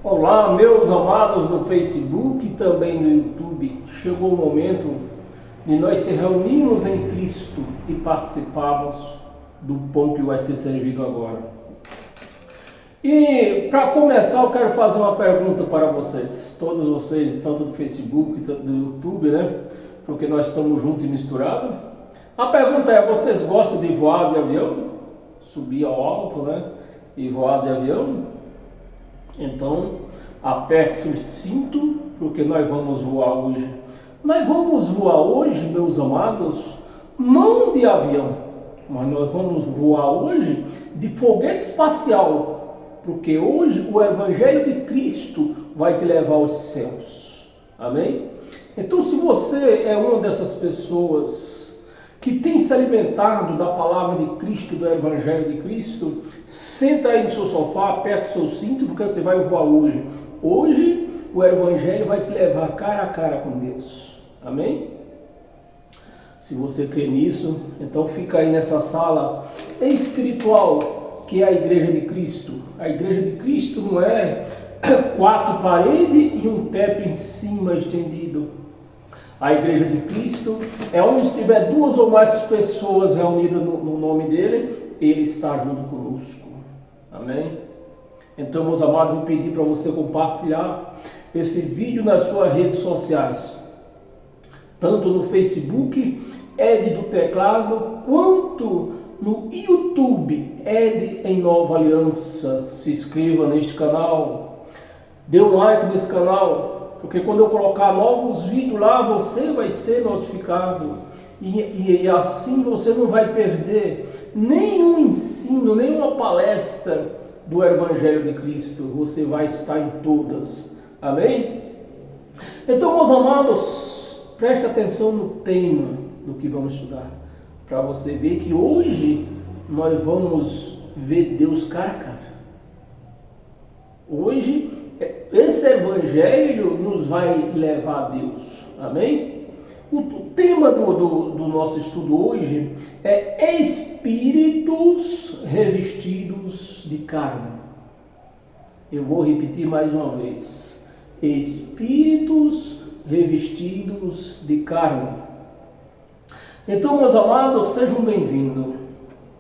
Olá, meus amados do Facebook e também no YouTube. Chegou o momento de nós se reunirmos em Cristo e participarmos do pão que vai ser servido agora. E para começar, eu quero fazer uma pergunta para vocês, todos vocês, tanto do Facebook quanto do YouTube, né? Porque nós estamos juntos e misturados. A pergunta é: vocês gostam de voar de avião? Subir ao alto, né? E voar de avião? Então, aperte-se o cinto, porque nós vamos voar hoje. Nós vamos voar hoje, meus amados, não de avião, mas nós vamos voar hoje de foguete espacial, porque hoje o Evangelho de Cristo vai te levar aos céus. Amém? Então, se você é uma dessas pessoas que tem se alimentado da palavra de Cristo, do Evangelho de Cristo, senta aí no seu sofá, aperta o seu cinto, porque você vai voar hoje. Hoje o Evangelho vai te levar cara a cara com Deus. Amém? Se você crê nisso, então fica aí nessa sala espiritual, que é a Igreja de Cristo. A Igreja de Cristo não é quatro paredes e um teto em cima estendido. A Igreja de Cristo é onde estiver duas ou mais pessoas reunidas no nome dele, ele está junto conosco. Amém? Então, meus amados, vou pedir para você compartilhar esse vídeo nas suas redes sociais. Tanto no Facebook, Ed do Teclado, quanto no YouTube, Ed em Nova Aliança. Se inscreva neste canal, dê um like nesse canal, porque quando eu colocar novos vídeos lá, você vai ser notificado. E assim você não vai perder nenhum ensino, nenhuma palestra do Evangelho de Cristo. Você vai estar em todas. Amém? Então, meus amados, preste atenção no tema do que vamos estudar, para você ver que hoje nós vamos ver Deus cara a cara. Hoje esse Evangelho nos vai levar a Deus. Amém? O tema do nosso estudo hoje é espíritos revestidos de carne. Eu vou repetir mais uma vez. Espíritos revestidos de carne. Então, meus amados, sejam bem-vindos.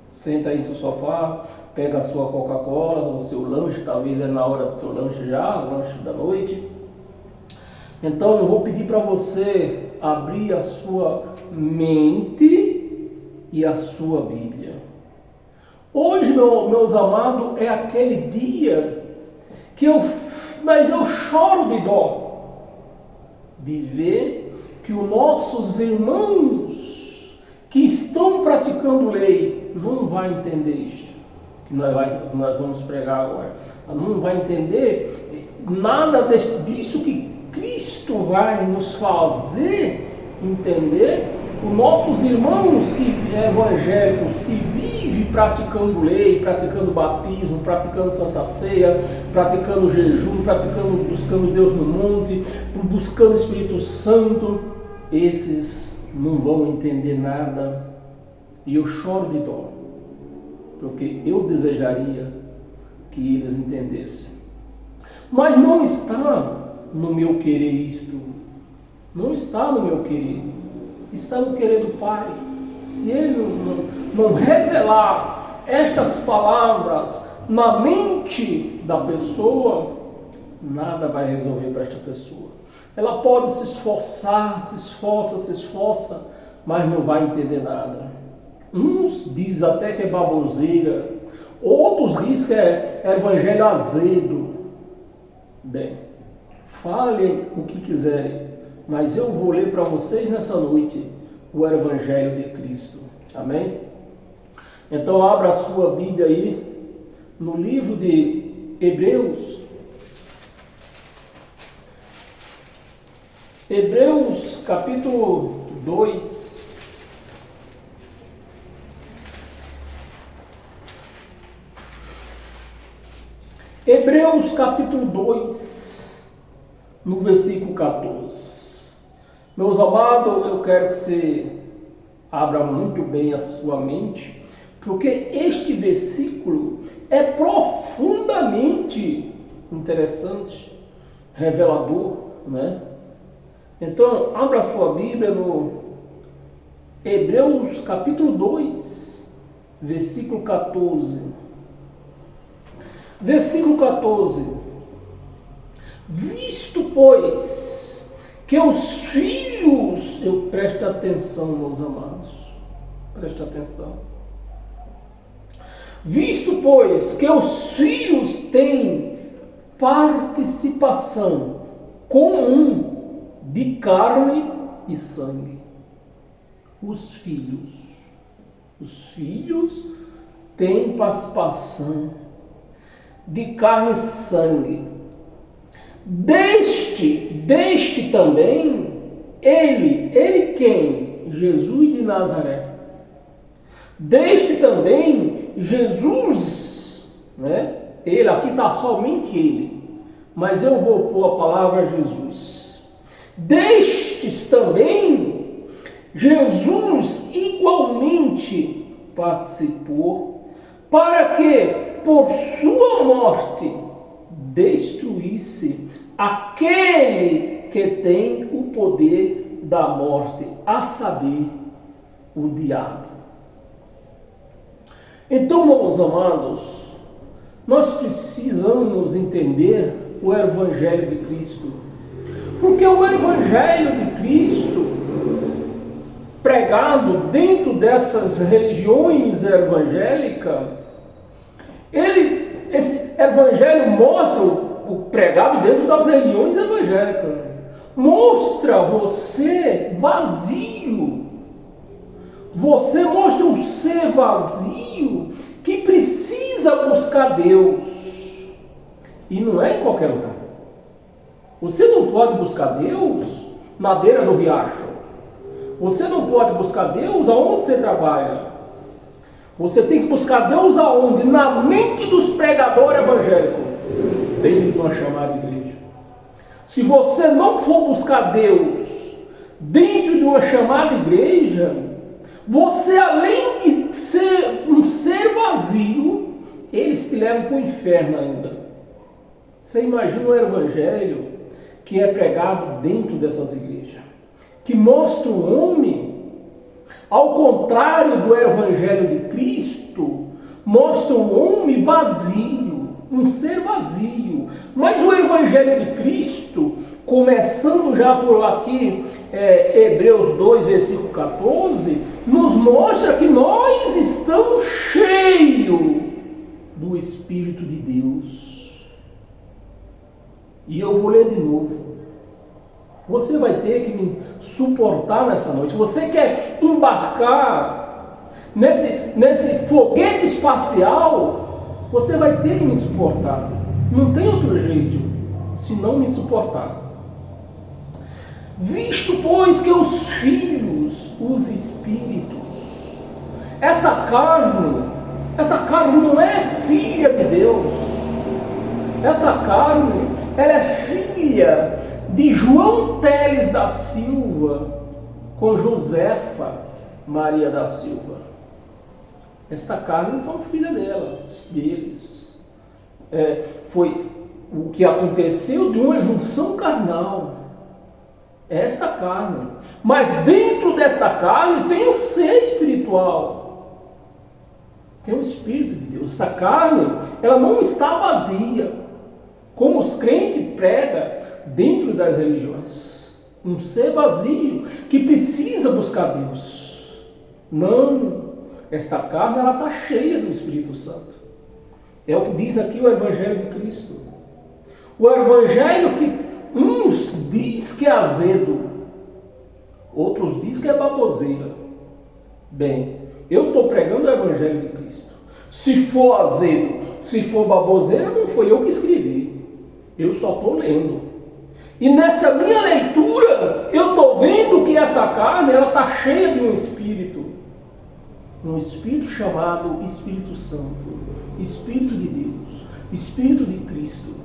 Senta aí no seu sofá, pega a sua Coca-Cola, o seu lanche, talvez é na hora do seu lanche já, o lanche da noite. Então eu vou pedir para você abrir a sua mente e a sua Bíblia. Hoje, meus amados, é aquele dia que mas eu choro de dó de ver que os nossos irmãos que estão praticando lei não vai entender isto que nós vamos pregar agora. Não vai entender nada disso que Cristo vai nos fazer entender. Os nossos irmãos evangélicos que vivem praticando lei, praticando batismo, praticando Santa Ceia, praticando jejum, buscando Deus no monte, buscando o Espírito Santo, esses não vão entender nada. E eu choro de dó, porque eu desejaria que eles entendessem. Mas não está no meu querer isto. Não está no meu querer. Está no querer do Pai. Se Ele não revelar estas palavras na mente da pessoa, nada vai resolver para esta pessoa. Ela pode se esforçar, se esforça, mas não vai entender nada. Uns dizem até que é baboseira, outros dizem que é evangelho azedo. Bem, falem o que quiserem, mas eu vou ler para vocês nessa noite o Evangelho de Cristo. Amém? Então abra a sua Bíblia aí no livro de Hebreus. Hebreus capítulo 2. Hebreus capítulo 2, no versículo 14. Meus amados, eu quero que você abra muito bem a sua mente, porque este versículo é profundamente interessante, revelador, né? Então, abra a sua Bíblia no Hebreus capítulo 2, versículo 14. Versículo 14. Visto, pois, que os filhos... Preste atenção, meus amados. Preste atenção. Visto, pois, que os filhos têm participação comum de carne e sangue. Os filhos têm participação de carne e sangue. Deste também, ele quem? Jesus de Nazaré. Deste também, Jesus, né? Ele, aqui está somente ele, mas eu vou pôr a palavra Jesus. Destes também, Jesus igualmente participou, para que, por sua morte, destruísse aquele que tem o poder da morte, a saber, o diabo. Então, meus amados, nós precisamos entender o Evangelho de Cristo, porque o Evangelho de Cristo, pregado dentro dessas religiões evangélicas, esse Evangelho mostra, o pregado dentro das religiões evangélicas, mostra você vazio. Você mostra um ser vazio que precisa buscar Deus. E não é em qualquer lugar. Você não pode buscar Deus na beira do riacho. Você não pode buscar Deus aonde você trabalha. Você tem que buscar Deus aonde? Na mente dos pregadores evangélicos, dentro de uma chamada igreja. Se você não for buscar Deus dentro de uma chamada igreja, você, além de ser um ser vazio, eles te levam para o inferno ainda. Você imagina o evangelho que é pregado dentro dessas igrejas, que mostra o homem, ao contrário do evangelho de Cristo, mostra o homem vazio, um ser vazio. Mas o evangelho de Cristo, começando já por aqui, Hebreus 2, versículo 14, nos mostra que nós estamos cheios do Espírito de Deus. E eu vou ler de novo. Você vai ter que me suportar nessa noite. Você quer embarcar nesse foguete espacial? Você vai ter que me suportar. Não tem outro jeito se não me suportar. Visto, pois, que os filhos, os espíritos, essa carne não é filha de Deus. Essa carne, ela é filha de João Teles da Silva com Josefa Maria da Silva. Esta carne são filhas deles. Foi o que aconteceu de uma junção carnal. Esta carne. Mas dentro desta carne tem um ser espiritual. Tem o Espírito de Deus. Essa carne, ela não está vazia, como os crentes pregam dentro das religiões. Um ser vazio que precisa buscar Deus. Não. Esta carne, ela está cheia do Espírito Santo. É o que diz aqui o Evangelho de Cristo. O Evangelho que uns diz que é azedo, outros diz que é baboseira. Bem, eu estou pregando o Evangelho de Cristo. Se for azedo, se for baboseira, não foi eu que escrevi. Eu só estou lendo. E nessa minha leitura, eu estou vendo que essa carne, ela está cheia de um espírito chamado Espírito Santo, Espírito de Deus, Espírito de Cristo,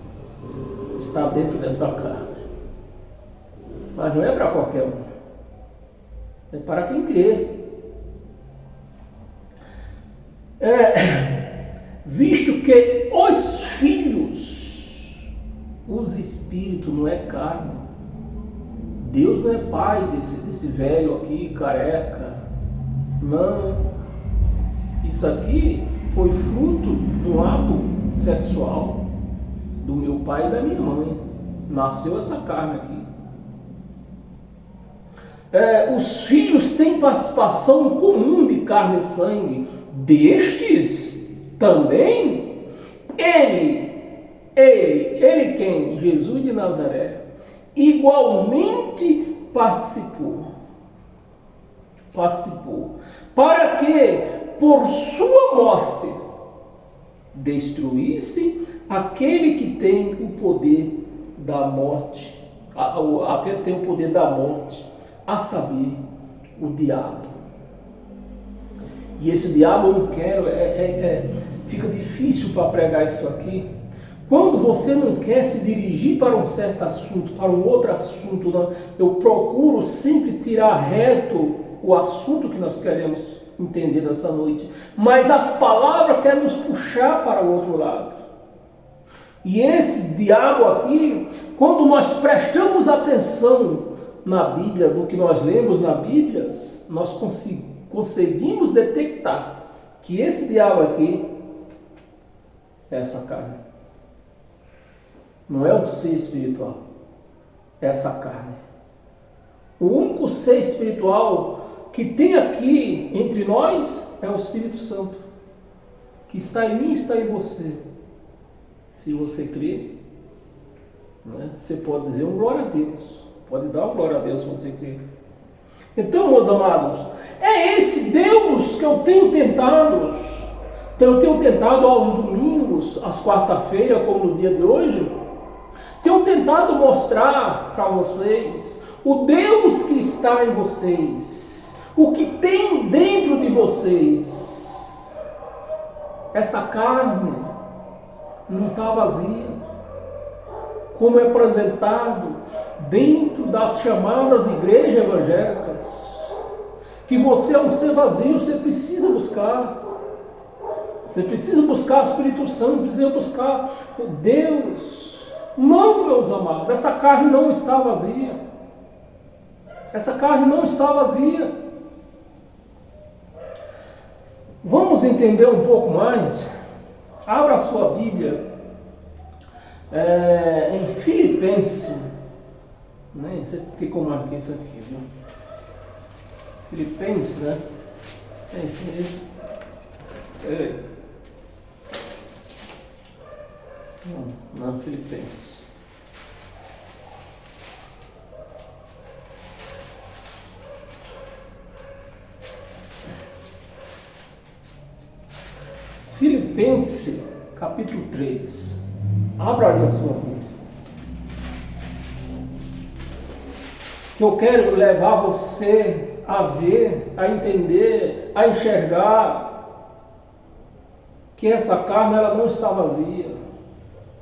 está dentro desta carne. Mas não é para qualquer um, é para quem crê. Visto que os filhos, espírito, não é carne. Deus não é pai desse velho aqui, careca. Não. Isso aqui foi fruto do ato sexual do meu pai e da minha mãe. Nasceu essa carne aqui. Os filhos têm participação comum de carne e sangue. Destes também, ele quem? Jesus de Nazaré, igualmente participou, para que por sua morte destruísse aquele que tem o poder da morte, aquele que tem o poder da morte, a saber, o diabo. E esse diabo eu não quero, fica difícil para pregar isso aqui. Quando você não quer se dirigir para um certo assunto, para um outro assunto, eu procuro sempre tirar reto o assunto que nós queremos entender nessa noite. Mas a palavra quer nos puxar para o outro lado. E esse diabo aqui, quando nós prestamos atenção na Bíblia, no que nós lemos na Bíblia, nós conseguimos detectar que esse diabo aqui é essa carne. Não é um ser espiritual, é essa carne. O único ser espiritual que tem aqui entre nós é o Espírito Santo, que está em mim e está em você. Se você crê, né, você pode dizer um glória a Deus, pode dar um glória a Deus se você crê. Então, meus amados, é esse Deus que eu tenho tentado. Eu tenho tentado aos domingos, às quarta-feiras, como no dia de hoje, tenho tentado mostrar para vocês o Deus que está em vocês, o que tem dentro de vocês. Essa carne não está vazia, como é apresentado dentro das chamadas igrejas evangélicas, que você é um ser vazio, você precisa buscar. Você precisa buscar o Espírito Santo, precisa buscar o Deus. Não, meus amados, essa carne não está vazia. Essa carne não está vazia. Vamos entender um pouco mais? Abra a sua Bíblia em Filipenses. Nem sei porque eu marquei isso aqui, viu? Filipenses, né? É isso mesmo. Não, Filipenses. Filipenses, capítulo 3. Abra aí a sua Bíblia. Que eu quero levar você a ver, a entender, a enxergar que essa carne ela não está vazia.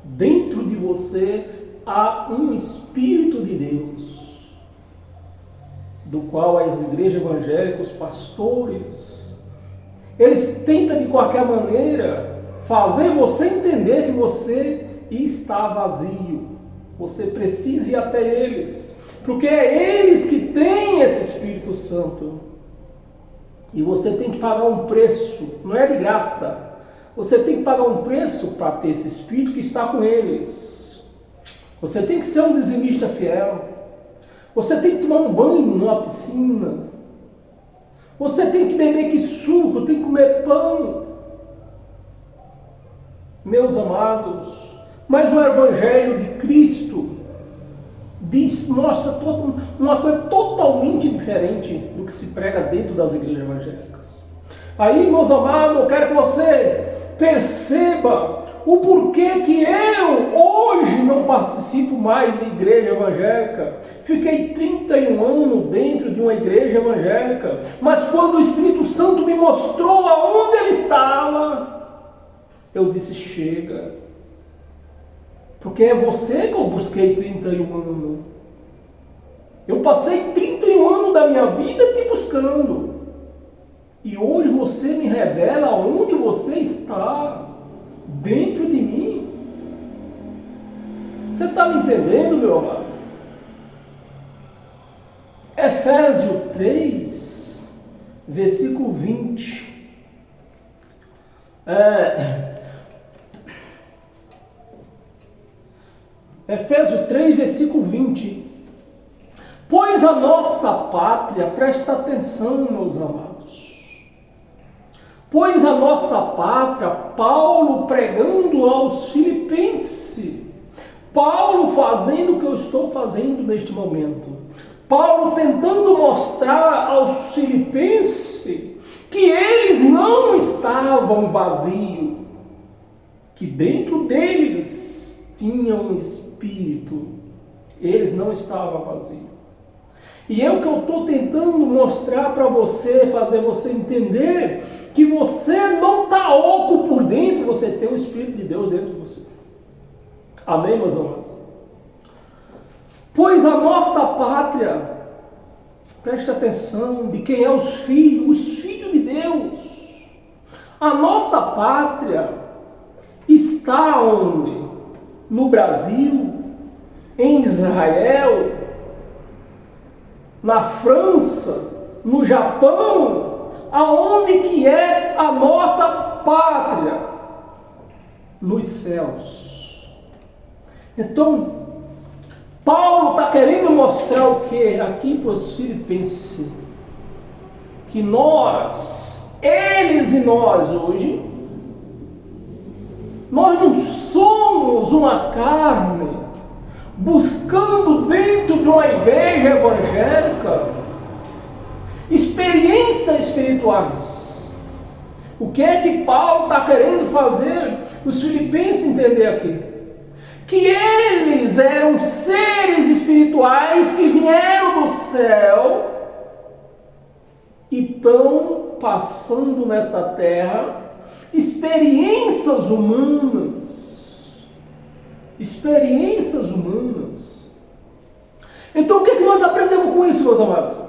Dentro de você há um Espírito de Deus, do qual as igrejas evangélicas, os pastores, eles tentam de qualquer maneira fazer você entender que você está vazio. Você precisa ir até eles, porque é eles que têm esse Espírito Santo. E você tem que pagar um preço, não é de graça. Você tem que pagar um preço para ter esse Espírito que está com eles. Você tem que ser um dizimista fiel. Você tem que tomar um banho numa piscina. Você tem que beber que suco, tem que comer pão. Meus amados, mas o Evangelho de Cristo mostra uma coisa totalmente diferente do que se prega dentro das igrejas evangélicas. Aí, meus amados, eu quero que você perceba o porquê que eu hoje não participo mais da igreja evangélica. Fiquei 31 anos dentro de uma igreja evangélica, mas quando o Espírito Santo me mostrou aonde ele estava, eu disse: chega. Porque é você que eu busquei 31 anos. Eu passei 31 anos da minha vida te buscando. E hoje você me revela onde você está, dentro de mim. Você está me entendendo, meu amado? Efésios 3, versículo 20. Efésios 3, versículo 20. Pois a nossa pátria, presta atenção, meus amados. Pois a nossa pátria, Paulo pregando aos filipenses, Paulo fazendo o que eu estou fazendo neste momento, Paulo tentando mostrar aos filipenses que eles não estavam vazios, que dentro deles tinha um espírito, eles não estavam vazios. E é o que eu estou tentando mostrar para você, fazer você entender que você não está oco por dentro, você tem o Espírito de Deus dentro de você. Amém, meus amados? Pois a nossa pátria, preste atenção, de quem é os filhos de Deus. A nossa pátria está onde? No Brasil, em Israel, na França, no Japão, aonde que é a nossa pátria? Nos céus. Então, Paulo está querendo mostrar o que aqui para os filipenses? Que nós, eles e nós hoje, nós não somos uma carne buscando dentro de uma igreja evangélica experiências espirituais. O que é que Paulo está querendo fazer os filipenses entender aqui? Que eles eram seres espirituais que vieram do céu e estão passando nessa terra experiências humanas. Experiências humanas. Então o que é que nós aprendemos com isso, meus amados?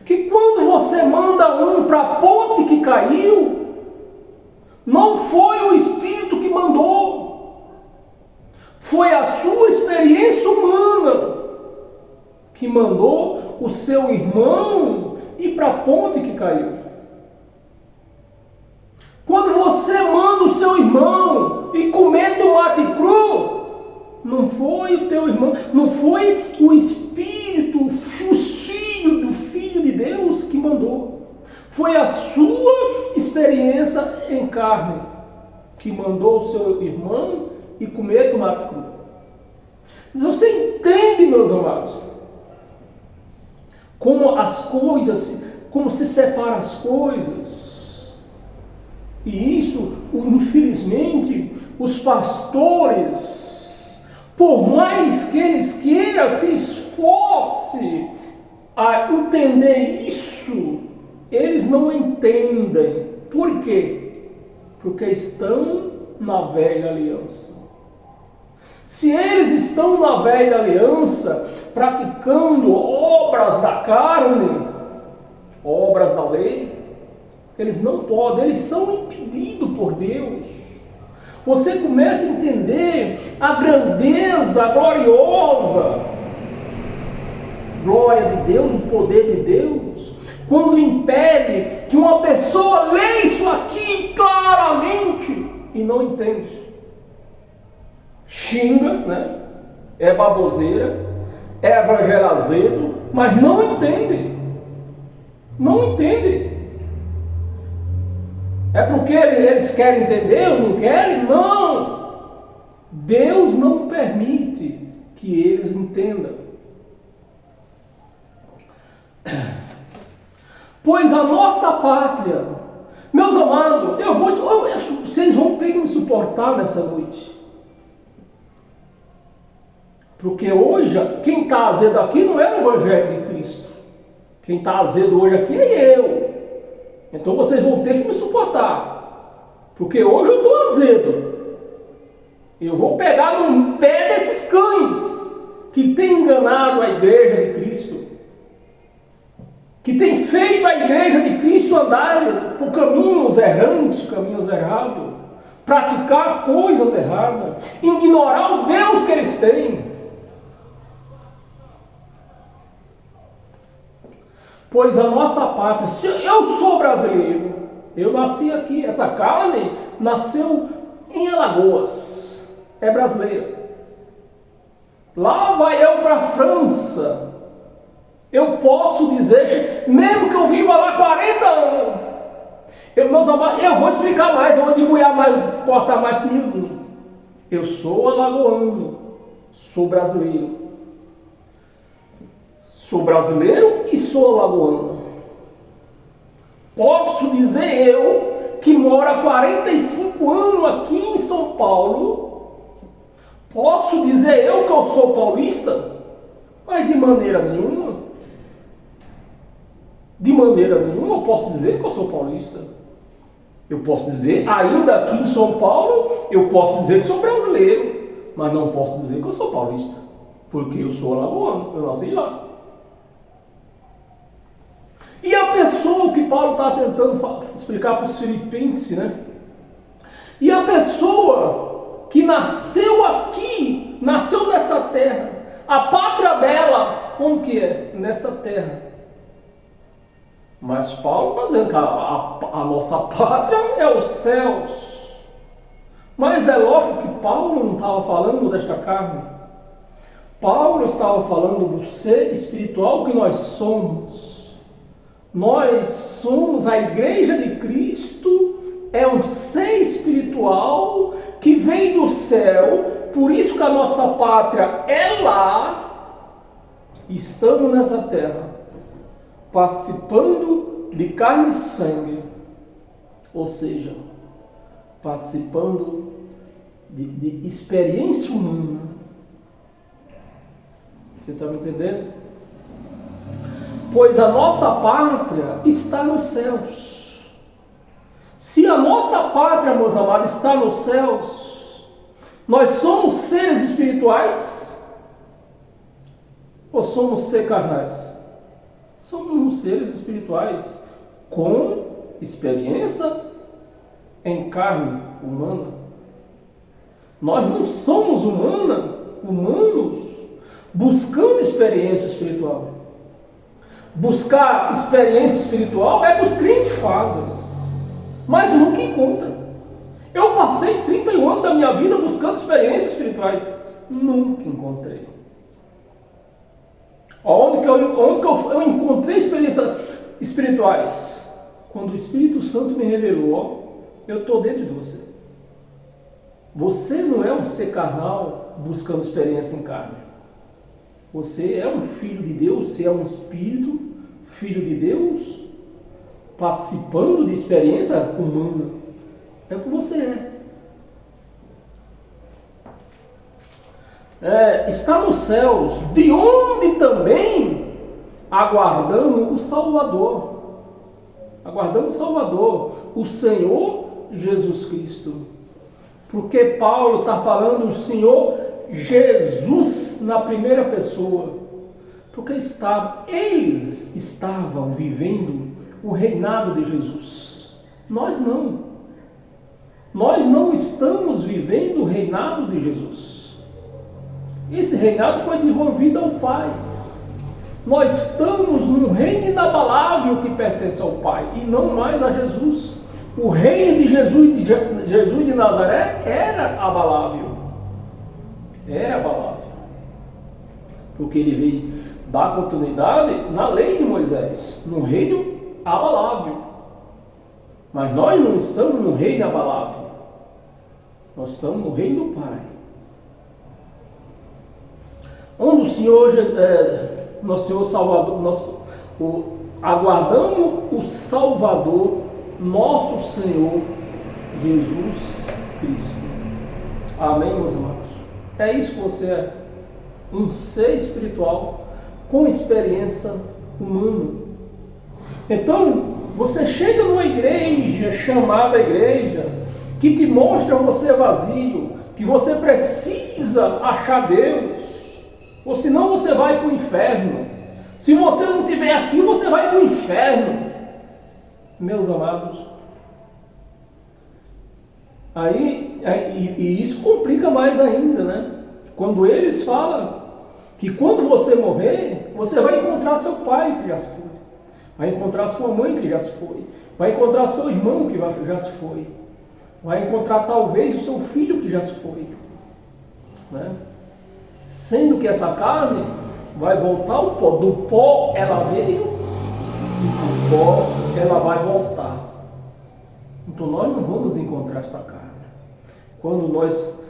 Que quando você manda um para a ponte que caiu, não foi o Espírito que mandou, foi a sua experiência humana que mandou o seu irmão ir para a ponte que caiu. Quando você manda o seu irmão e comer tomate cru, não foi o teu irmão, não foi o Espírito, o Filho do Filho de Deus que mandou. Foi a sua experiência em carne que mandou o seu irmão e comer tomate cru. Você entende, meus amados, como as coisas, como se separam as coisas? E isso, infelizmente, os pastores, por mais que eles queiram se esforce a entender isso, eles não entendem. Por quê? Porque estão na velha aliança. Se eles estão na velha aliança, praticando obras da carne, obras da lei, eles não podem, eles são impedidos por Deus. Você começa a entender a grandeza gloriosa, glória de Deus, o poder de Deus, quando impede que uma pessoa leia isso aqui claramente e não entende. Xinga, né? É baboseira, é evangelho azedo, mas não entende. Não entende. É porque eles querem entender ou não querem? Não! Deus não permite que eles entendam. Pois a nossa pátria, meus amados, vocês vão ter que me suportar nessa noite. Porque hoje, quem está azedo aqui não é o Evangelho de Cristo. Quem está azedo hoje aqui é eu. Então vocês vão ter que me suportar, porque hoje eu estou azedo. Eu vou pegar no pé desses cães que têm enganado a igreja de Cristo, que têm feito a igreja de Cristo andar por caminhos errantes, caminhos errados. praticar coisas erradas, ignorar o Deus que eles têm. Pois a nossa pátria, se eu sou brasileiro, eu nasci aqui, essa carne nasceu em Alagoas, é brasileira. Lá vai eu para a França, eu posso dizer, mesmo que eu viva lá 40 anos, meus amados, eu vou explicar mais, eu vou debulhar mais, cortar mais comigo. Eu sou alagoano, sou brasileiro. Sou brasileiro e sou alagoano. Posso dizer eu, que moro há 45 anos aqui em São Paulo, posso dizer eu que eu sou paulista? Mas de maneira nenhuma. De maneira nenhuma eu posso dizer que eu sou paulista. Eu posso dizer, ainda aqui em São Paulo, eu posso dizer que sou brasileiro, mas não posso dizer que eu sou paulista, porque eu sou alagoano, eu nasci lá. E a pessoa que Paulo está tentando explicar para os filipenses, né? E a pessoa que nasceu aqui, nasceu nessa terra, a pátria dela, onde que é? Nessa terra. Mas Paulo está dizendo que a nossa pátria é os céus. Mas é lógico que Paulo não estava falando desta carne. Paulo estava falando do ser espiritual que nós somos. Nós somos a igreja de Cristo, é um ser espiritual que vem do céu, por isso que a nossa pátria é lá. Estamos nessa terra, participando de carne e sangue, ou seja, participando de experiência humana. Você está me entendendo? Pois a nossa pátria está nos céus. Se a nossa pátria, meus amados, está nos céus, nós somos seres espirituais ou somos seres carnais? Somos seres espirituais com experiência em carne humana. Nós não somos humanos buscando experiência espiritual. Buscar experiência espiritual é que os crentes fazem, mas nunca encontram. Eu passei 31 anos da minha vida buscando experiências espirituais, nunca encontrei. Onde que eu encontrei experiências espirituais? Quando o Espírito Santo me revelou, eu estou dentro de você. Você não é um ser carnal buscando experiência em carne. Você é um filho de Deus, você é um espírito, filho de Deus, participando de experiência humana. É o que você é. Está nos céus, de onde também aguardamos o Salvador. Aguardamos o Salvador, o Senhor Jesus Cristo. Porque Paulo está falando do Senhor Jesus na primeira pessoa, porque eles estavam vivendo o reinado de Jesus. Nós não estamos vivendo o reinado de Jesus. Esse reinado foi devolvido ao Pai. Nós estamos num reino inabalável que pertence ao Pai e não mais a Jesus. O reino de Jesus de Nazaré era abalável. Era abalável, porque ele veio dar continuidade na lei de Moisés, no reino abalável. Mas nós não estamos no reino abalável, nós estamos no reino do Pai, onde o Senhor, nosso Senhor Salvador, aguardamos o Salvador, nosso Senhor Jesus Cristo. Amém, meus amados? É isso que você é, um ser espiritual com experiência humana. Então, você chega numa igreja chamada igreja, que te mostra você vazio, que você precisa achar Deus, ou senão você vai para o inferno. Se você não estiver aqui, você vai para o inferno. Meus amados, E isso complica mais ainda, né? Quando eles falam que quando você morrer, você vai encontrar seu pai que já se foi, vai encontrar sua mãe que já se foi, vai encontrar seu irmão que já se foi, vai encontrar talvez o seu filho que já se foi, né? Sendo que essa carne vai voltar ao pó, do pó ela veio, do pó ela vai voltar. Então nós não vamos encontrar esta carne. Quando nós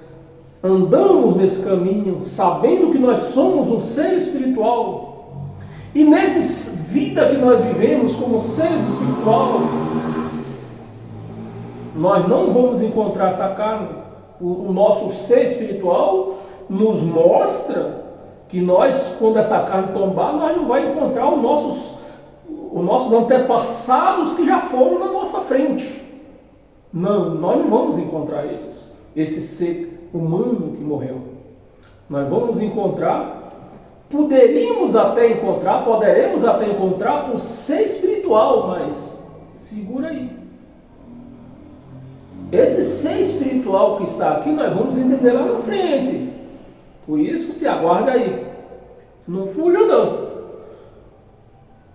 andamos nesse caminho, sabendo que nós somos um ser espiritual, e nessa vida que nós vivemos como seres espiritual, nós não vamos encontrar esta carne. O nosso ser espiritual nos mostra que nós, quando essa carne tombar, nós não vamos encontrar os nossos antepassados que já foram na nossa frente. Não, nós não vamos encontrar eles, esse ser humano que morreu. Nós vamos encontrar, poderemos até encontrar o ser espiritual, mas segura aí. Esse ser espiritual que está aqui, nós vamos entender lá na frente. Por isso, se aguarda aí. Não fuja não.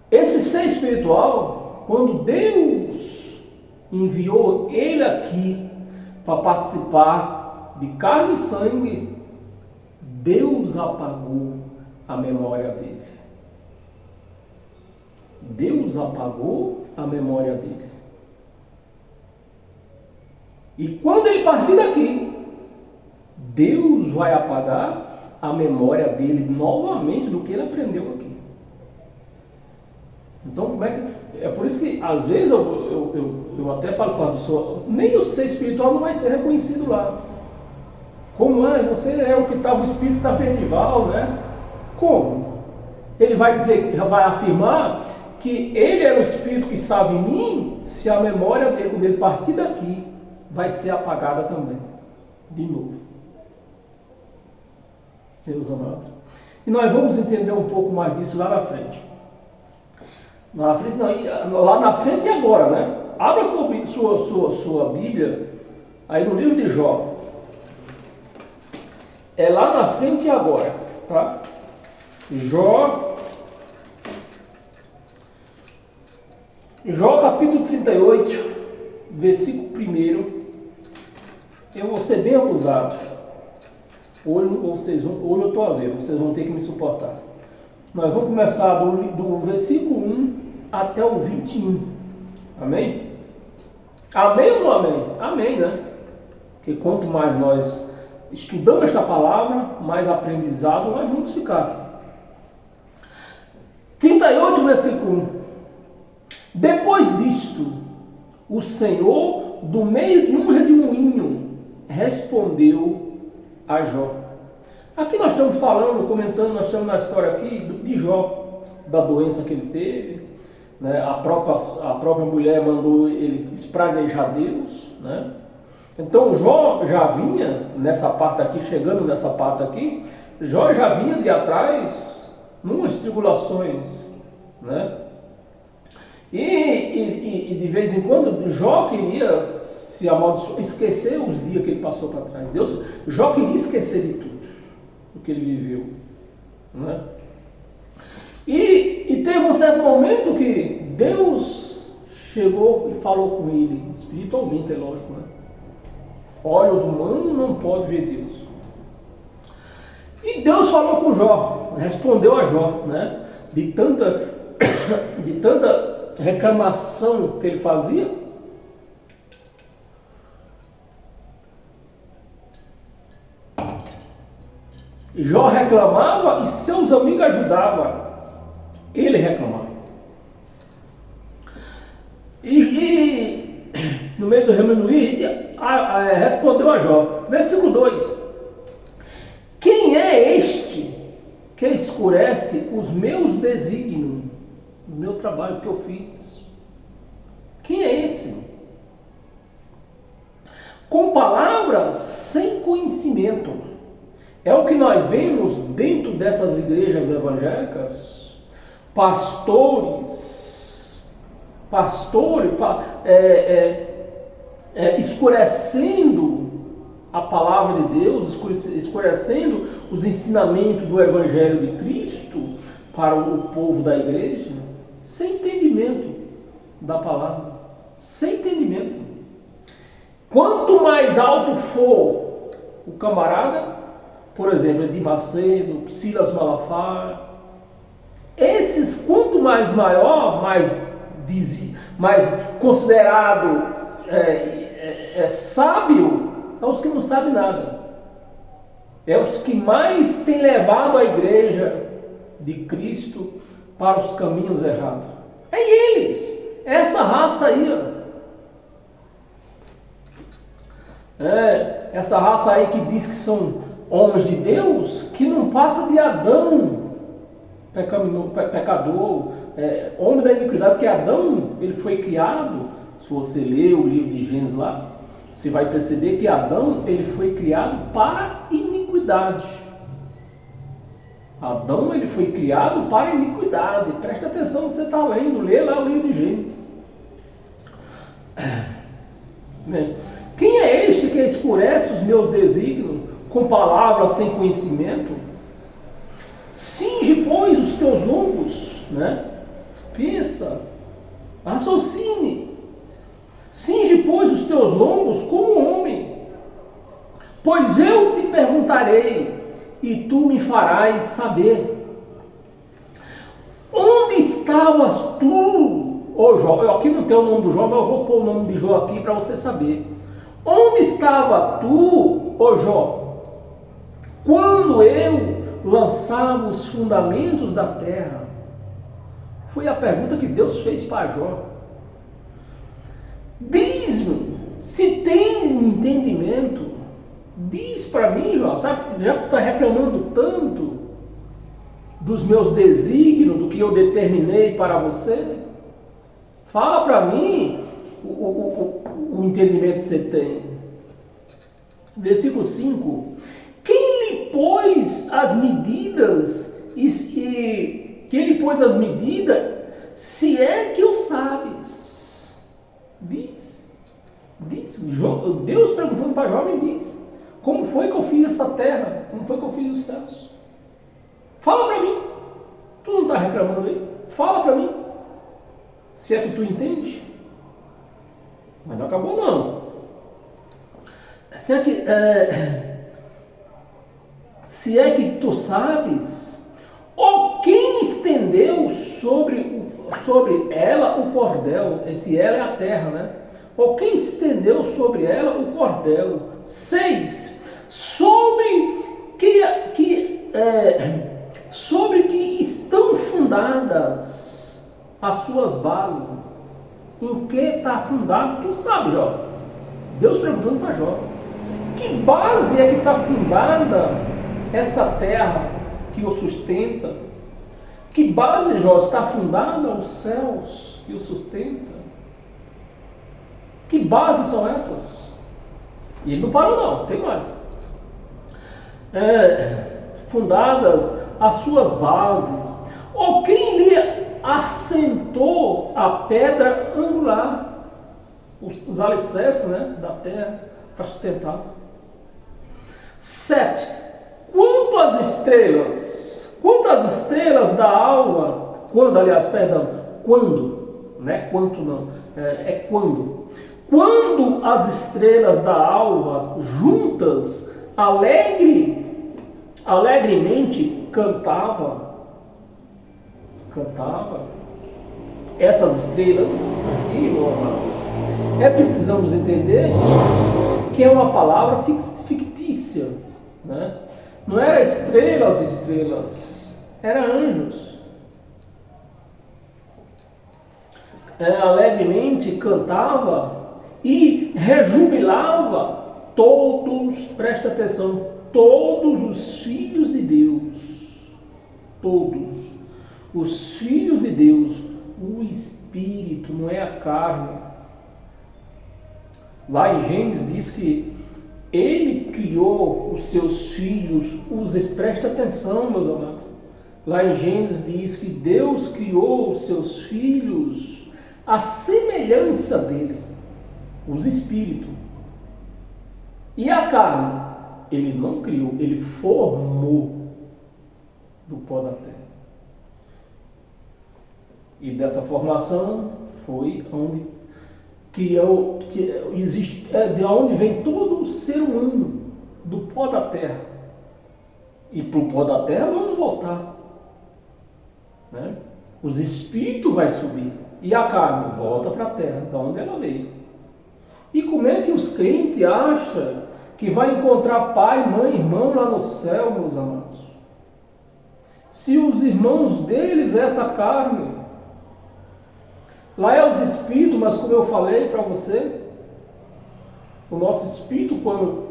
Esse ser espiritual, quando Deus enviou ele aqui para participar de carne e sangue, Deus apagou a memória dele. Deus apagou a memória dele. E quando ele partir daqui, Deus vai apagar a memória dele novamente do que ele aprendeu aqui. Então, como é que... É por isso que, às vezes, eu até falo com a pessoa, nem o ser espiritual não vai ser reconhecido lá. Como é? Você é o que está, o espírito está perdival, né? Como? Ele vai dizer, vai afirmar que ele era o espírito que estava em mim, se a memória dele, quando ele partir daqui, vai ser apagada também. De novo. Deus amado. E nós vamos entender um pouco mais disso lá na frente. Lá na frente e agora, né? Abra sua Bíblia aí no livro de Jó. É lá na frente e agora, tá? Jó capítulo 38, versículo 1. Eu vou ser bem abusado. Hoje eu estou azedo, vocês vão ter que me suportar. Nós vamos começar do versículo 1 até o 21. Amém? Amém ou não amém? Amém, né? Porque quanto mais nós estudamos esta palavra, mais aprendizado nós vamos ficar. 38, versículo 1. Depois disto, o Senhor, do meio de um redemoinho, respondeu a Jó. Aqui nós estamos falando, comentando, nós estamos na história aqui de Jó, da doença que ele teve, né? A própria mulher mandou ele espraguejar Deus, né? Então Jó já vinha nessa parte aqui, chegando nessa parte aqui, Jó já vinha de atrás, numas tribulações, né? E de vez em quando Jó queria se amaldiçoar, esquecer os dias que ele passou para trás. Jó queria esquecer de tudo o que ele viveu, né? E teve um certo momento que Deus chegou e falou com ele, espiritualmente, é lógico, né? Olhos humanos não podem ver Deus. E Deus falou com Jó, respondeu a Jó, né? De tanta reclamação que ele fazia. Jó reclamava e seus amigos ajudavam ele reclamava. E no meio do rememoir, respondeu a Jó, versículo 2: quem é este que escurece os meus desígnios, o meu trabalho que eu fiz? Quem é esse? Com palavras sem conhecimento. É o que nós vemos dentro dessas igrejas evangélicas. Pastores, escurecendo a palavra de Deus, escurecendo os ensinamentos do Evangelho de Cristo para o povo da igreja, sem entendimento da palavra, sem entendimento. Quanto mais alto for o camarada, por exemplo, Edir Macedo, Silas Malafaia, esses, quanto mais maior, mais considerado sábio, é os que não sabem nada. É os que mais têm levado a igreja de Cristo para os caminhos errados. É eles, é essa raça aí, ó. Essa raça aí que diz que são homens de Deus, que não passa de Adão, pecador, homem da iniquidade, porque Adão, ele foi criado, se você ler o livro de Gênesis lá, você vai perceber que Adão, ele foi criado para iniquidade. Adão, ele foi criado para iniquidade. Presta atenção, você está lendo, lê lá o livro de Gênesis. Quem é este que escurece os meus desígnios com palavras sem conhecimento? Cinge, pois, os teus lombos, Pensa, raciocine. Cinge, pois, os teus lombos como homem. Pois eu te perguntarei, e tu me farás saber. Onde estavas tu, ô Jó? Aqui não tem o nome do Jó, mas eu vou pôr o nome de Jó aqui para você saber. Onde estava tu, ô Jó, quando eu lançava os fundamentos da terra? Foi a pergunta que Deus fez para Jó. Diz-me, se tens entendimento, diz para mim, Jó, sabe, já que tu está reclamando tanto dos meus desígnios, do que eu determinei para você, fala para mim o entendimento que você tem. Versículo 5. Quem lhe pôs as medidas, se é que o sabes? Diz. Deus perguntando para Jó, me diz. Como foi que eu fiz essa terra? Como foi que eu fiz os céus? Fala para mim. Tu não está reclamando aí? Fala para mim. Se é que tu entende. Mas não acabou não. Se é que tu sabes, ou quem estendeu sobre ela o cordel? Esse ela é a terra, Ou quem estendeu sobre ela o cordel? 6. Sobre que estão fundadas as suas bases. Em que está fundado? Tu sabe, Jó. Deus perguntando para Jó. Que base é que está fundada essa terra que o sustenta? Que base, Jó, está fundada os céus que o sustenta? Que bases são essas? E ele não parou não, tem mais. Fundadas as suas bases. Ou quem lhe assentou a pedra angular? Os alicerces, da terra para sustentar. 7. Quantas estrelas da alva, quando, não é quanto não, quando as estrelas da alva juntas alegremente cantava, essas estrelas aqui, meu amado, precisamos entender que é uma palavra fictícia, Não era estrelas, era anjos. Alegremente cantava e rejubilava todos, presta atenção, todos os filhos de Deus, todos os filhos de Deus, o Espírito, não é a carne. Lá em Gênesis diz que Ele criou os seus filhos, presta atenção, meus amados. Lá em Gênesis diz que Deus criou os seus filhos à semelhança dele. os espíritos. E a carne? Ele não criou, ele formou do pó da terra. E dessa formação foi onde criou, que existe, de onde vem todo o ser humano, do pó da terra. E para o pó da terra vamos voltar. Né? Os espíritos vai subir. E a carne volta para a terra, de onde ela veio. E como é que os crentes acham que vai encontrar pai, mãe, irmão lá no céu, meus amados? Se os irmãos deles é essa carne. Lá é os espíritos, mas como eu falei para você, o nosso espírito, quando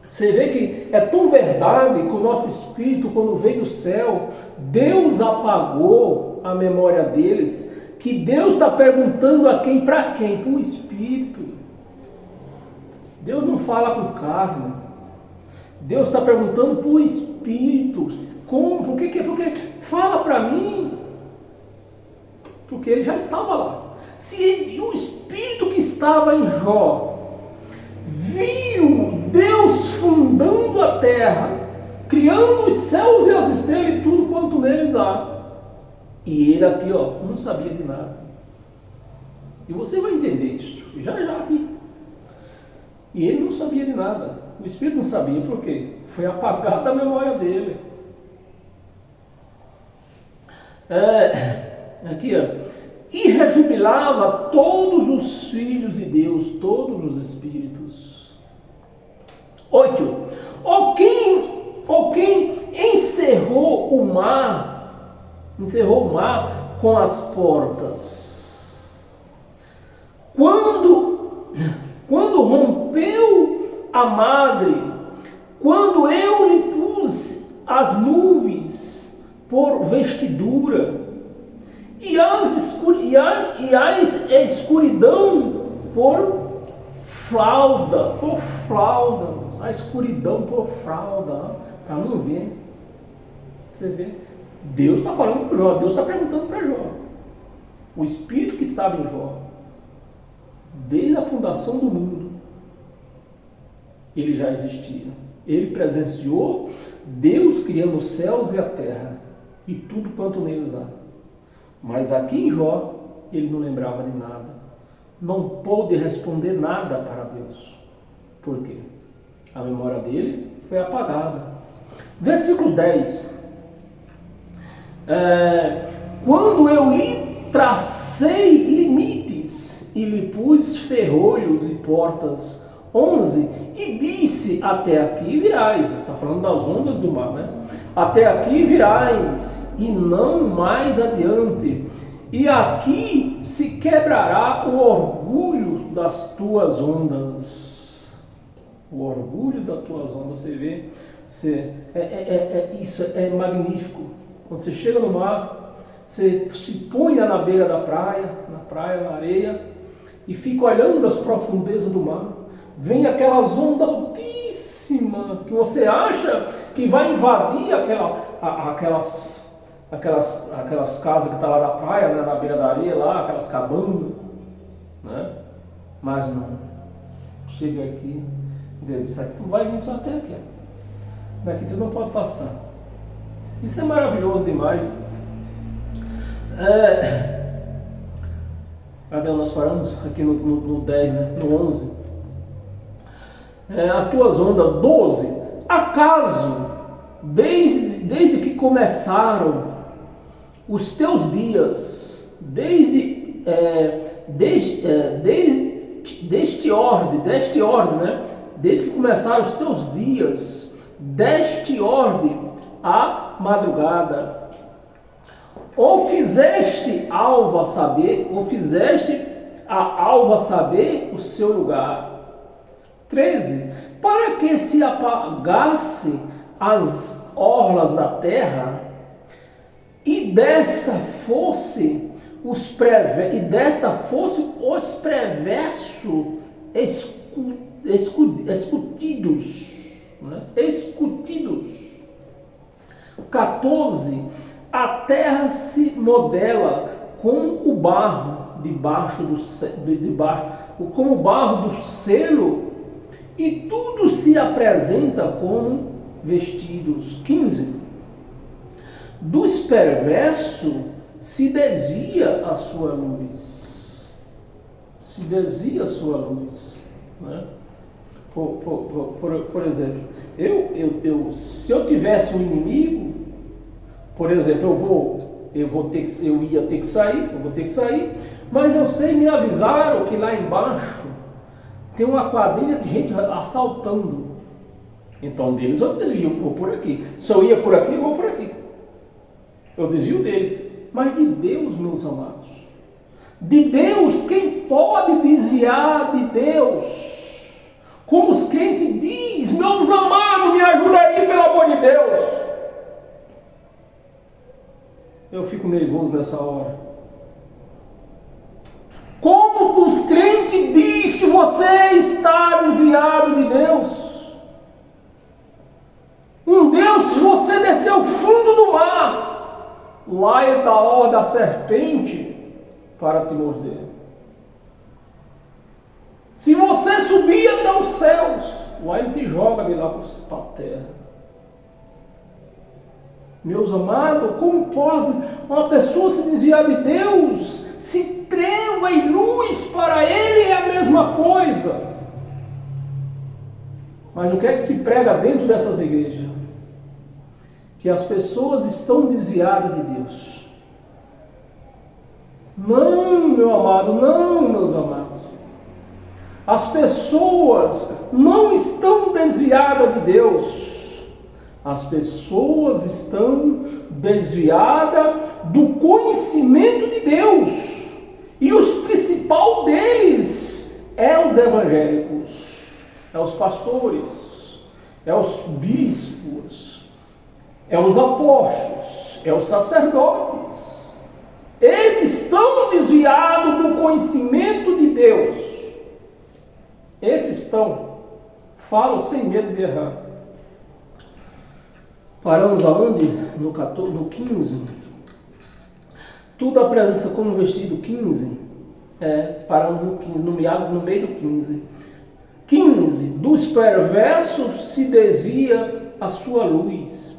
você vê que é tão verdade que o nosso espírito, quando veio do céu, Deus apagou a memória deles, que Deus está perguntando a quem? Para quem? Para o espírito. Deus não fala com carne. Deus está perguntando para o espírito. Como? Por quê? Porque fala para mim. Porque ele já estava lá. Se o espírito que estava em Jó viu Deus fundando a terra, criando os céus e as estrelas e tudo quanto neles há, e ele aqui, não sabia de nada. E você vai entender isso já aqui. E ele não sabia de nada. O espírito não sabia por quê? Foi apagada a memória dele. Aqui, e rejubilava todos os filhos de Deus, todos os espíritos. 8. Ou quem encerrou o mar com as portas. Quando rompeu a madre, quando eu lhe pus as nuvens por vestidura, e a escuridão por fralda, a escuridão por fralda, para não ver. Você vê? Deus está falando para Jó, Deus está perguntando para Jó. O espírito que estava em Jó, desde a fundação do mundo, ele já existia. Ele presenciou Deus criando os céus e a terra e tudo quanto neles há. Mas aqui em Jó, ele não lembrava de nada. Não pôde responder nada para Deus. Por quê? A memória dele foi apagada. Versículo 10. Quando eu lhe tracei limites e lhe pus ferrolhos e portas. 11. E disse, até aqui virás. Está falando das ondas do mar, né? Até aqui virás e não mais adiante. E aqui se quebrará o orgulho das tuas ondas. O orgulho das tuas ondas, você vê, isso é magnífico. Quando você chega no mar, você se põe na beira da praia, na areia, e fica olhando as profundezas do mar. Vem aquelas ondas altíssimas que você acha que vai invadir aquelas casas que estão lá na praia, né, na beira da areia, lá, aquelas cabanas, né? Mas não. Chega aqui, Deus diz, tu vai vir só até aqui. Daqui tu não pode passar. Isso é maravilhoso demais. Cadê nós paramos? Aqui no 10, né? No 11. As tuas ondas. 12. Acaso, desde que começaram os teus dias, deste ordem, né? Desde que começaram os teus dias, deste ordem à madrugada, ou fizeste a alva saber o seu lugar. 13. Para que se apagasse as orlas da terra, e desta fosse os perversos escutidos, né? Escutidos. 14. A terra se modela com o barro como barro do selo, e tudo se apresenta como vestidos. 15. Dos perversos se desvia a sua luz. Se desvia a sua luz. Né? Por exemplo, se eu tivesse um inimigo, por exemplo, eu vou ter que sair, mas eu sei, me avisaram que lá embaixo tem uma quadrilha de gente assaltando. Então deles eu desvio, vou por aqui. Se eu ia por aqui, eu vou por aqui. Eu desvio dele. Mas de Deus, meus amados, de Deus, quem pode desviar de Deus? Como os crentes dizem, meus amados, me ajuda aí, pelo amor de Deus. Eu fico nervoso nessa hora. Como os crentes dizem que você está desviado de Deus? Um Deus que você desceu ao fundo do mar, lá ele dá ordem da serpente para te morder. Se você subir até os céus, lá ele te joga de lá para a terra. Meus amados, como pode uma pessoa se desviar de Deus? Se treva e luz para ele é a mesma coisa. Mas o que é que se prega dentro dessas igrejas? Que as pessoas estão desviadas de Deus. Não, meu amado, não, meus amados. As pessoas não estão desviadas de Deus. As pessoas estão desviadas do conhecimento de Deus. E os principal deles é os evangélicos, é os pastores, é os bispos, é os apóstolos, é os sacerdotes. Esses estão desviados do conhecimento de Deus. Esses estão, falo sem medo de errar. Paramos aonde? No 15. Tudo apresenta como vestido. 15. Paramos no 15, no meio do 15. 15. Dos perversos se desvia a sua luz,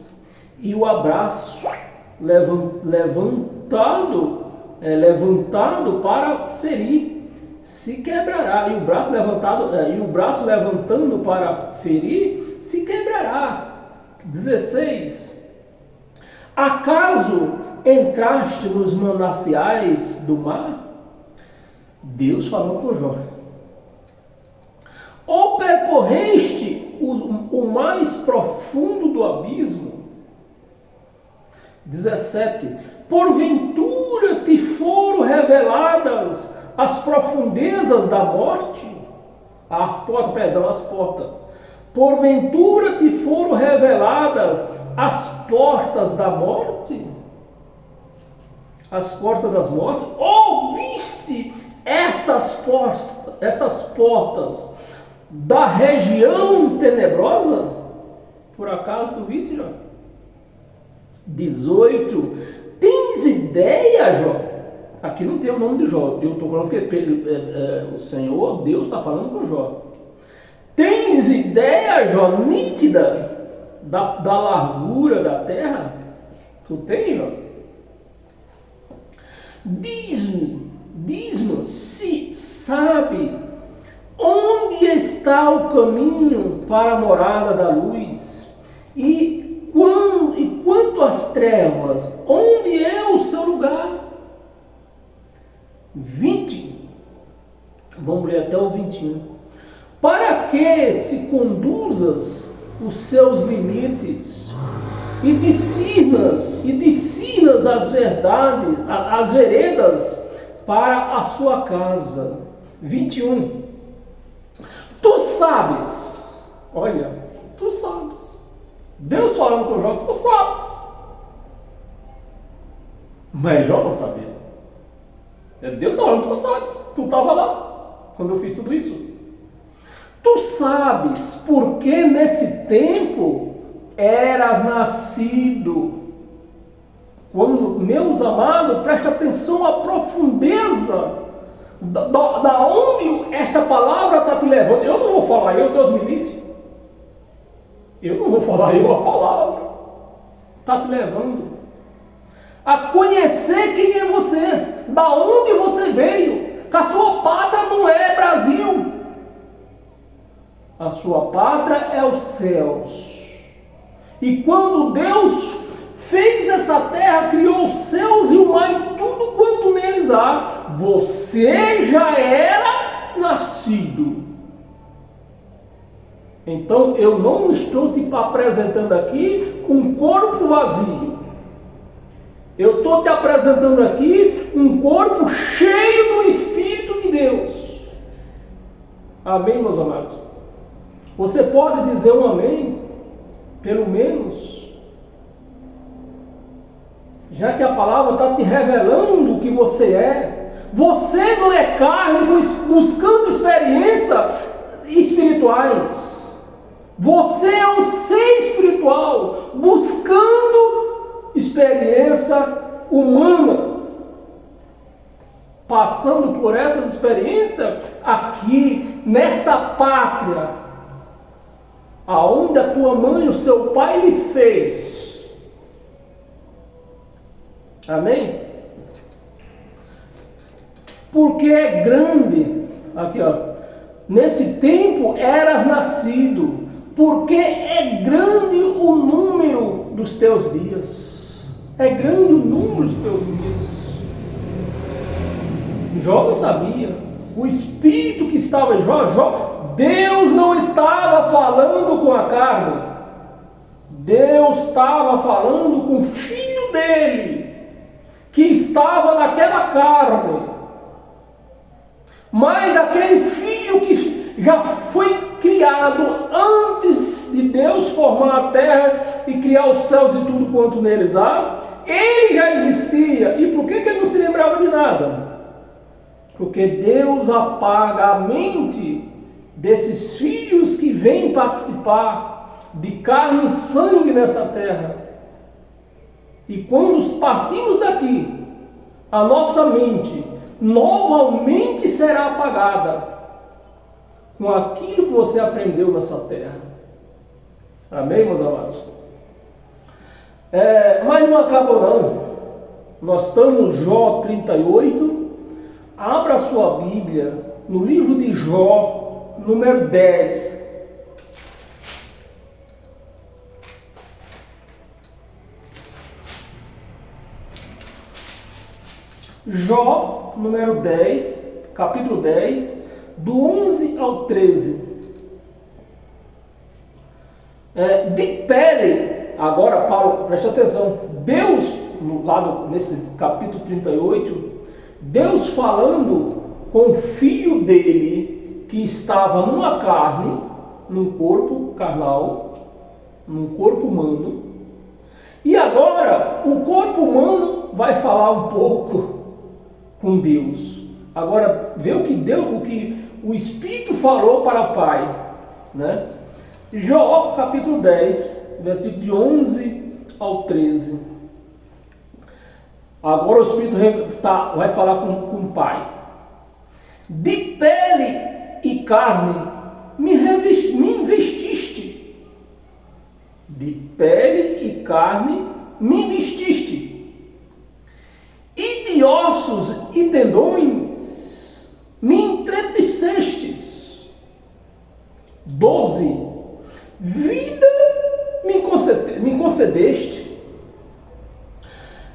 e o abraço levantado para ferir se quebrará, e o braço levantando para ferir se quebrará. 16. Acaso entraste nos mananciais do mar? Deus falando com Jó. Ou percorreste o mais profundo do abismo? 17. Porventura te foram reveladas as profundezas da morte? As portas. Porventura te foram reveladas as portas da morte? As portas das mortes? Ou viste essas portas da região tenebrosa? Por acaso tu viste, Jó? 18. Tens ideia, Jó? Aqui não tem o nome de Jó. Eu estou falando porque o Senhor, Deus está falando com Jó. Tens ideia, Jó, nítida da largura da terra? Tu tem, Jó? Diz-me se sabe onde está o caminho para a morada da luz, e quanto às trevas, onde é o seu lugar? 20. Vamos ler até o 21. Para que se conduzas os seus limites e discernas as verdades, as veredas para a sua casa? 21. Tu sabes, olha, tu sabes. Deus falando com Jó, tu sabes. Mas Jó não sabia. Deus está falando, tu sabes. Tu estava lá quando eu fiz tudo isso. Tu sabes porque nesse tempo eras nascido. Quando, meus amados, presta atenção à profundeza Da onde esta palavra está te levando? Eu não vou falar, Deus me livre. Eu não vou falar, a palavra está te levando a conhecer quem é você, da onde você veio, que a sua pátria não é Brasil, a sua pátria é os céus. E quando Deus fez essa terra, criou os céus e o mar e tudo quanto neles há, você já era nascido. Então eu não estou te apresentando aqui um corpo vazio. Eu estou te apresentando aqui um corpo cheio do Espírito de Deus. Amém, meus amados? Você pode dizer um amém? Pelo menos. Já que a palavra está te revelando o que você é. Você não é carne buscando experiências espirituais. Você é um ser espiritual buscando experiência humana. Passando por essas experiências aqui, nessa pátria, aonde a tua mãe e o seu pai lhe fez. Amém? Porque é grande, aqui ó, nesse tempo eras nascido, porque é grande o número dos teus dias. É grande o número dos teus dias. Jó não sabia. O Espírito que estava em Jó, Deus não estava falando com a carne. Deus estava falando com o filho dele, que estava naquela carne. Mas aquele filho que já foi criado antes de Deus formar a terra e criar os céus e tudo quanto neles há, ele já existia. E por que ele não se lembrava de nada? Porque Deus apaga a mente desses filhos que vêm participar de carne e sangue nessa terra. E quando partimos daqui, a nossa mente novamente será apagada com aquilo que você aprendeu nessa terra. Amém, meus amados? Mas não acabou não. Nós estamos em Jó 38. Abra a sua Bíblia no livro de Jó, número 10. Jó, número 10, capítulo 10, do 11 ao 13. De pele, agora, Paulo, preste atenção, Deus, nesse capítulo 38, Deus falando com o filho dele, que estava numa carne, num corpo carnal, num corpo humano, e agora o corpo humano vai falar um pouco com Deus. Agora, vê o que o Espírito falou para o Pai, né? Jó, capítulo 10, versículo de 11 ao 13. Agora o Espírito vai falar com o Pai. De pele e carne me investiste. De pele e carne me vestiste. E de ossos e tendões me entretecestes. 12. Vida me concedeste.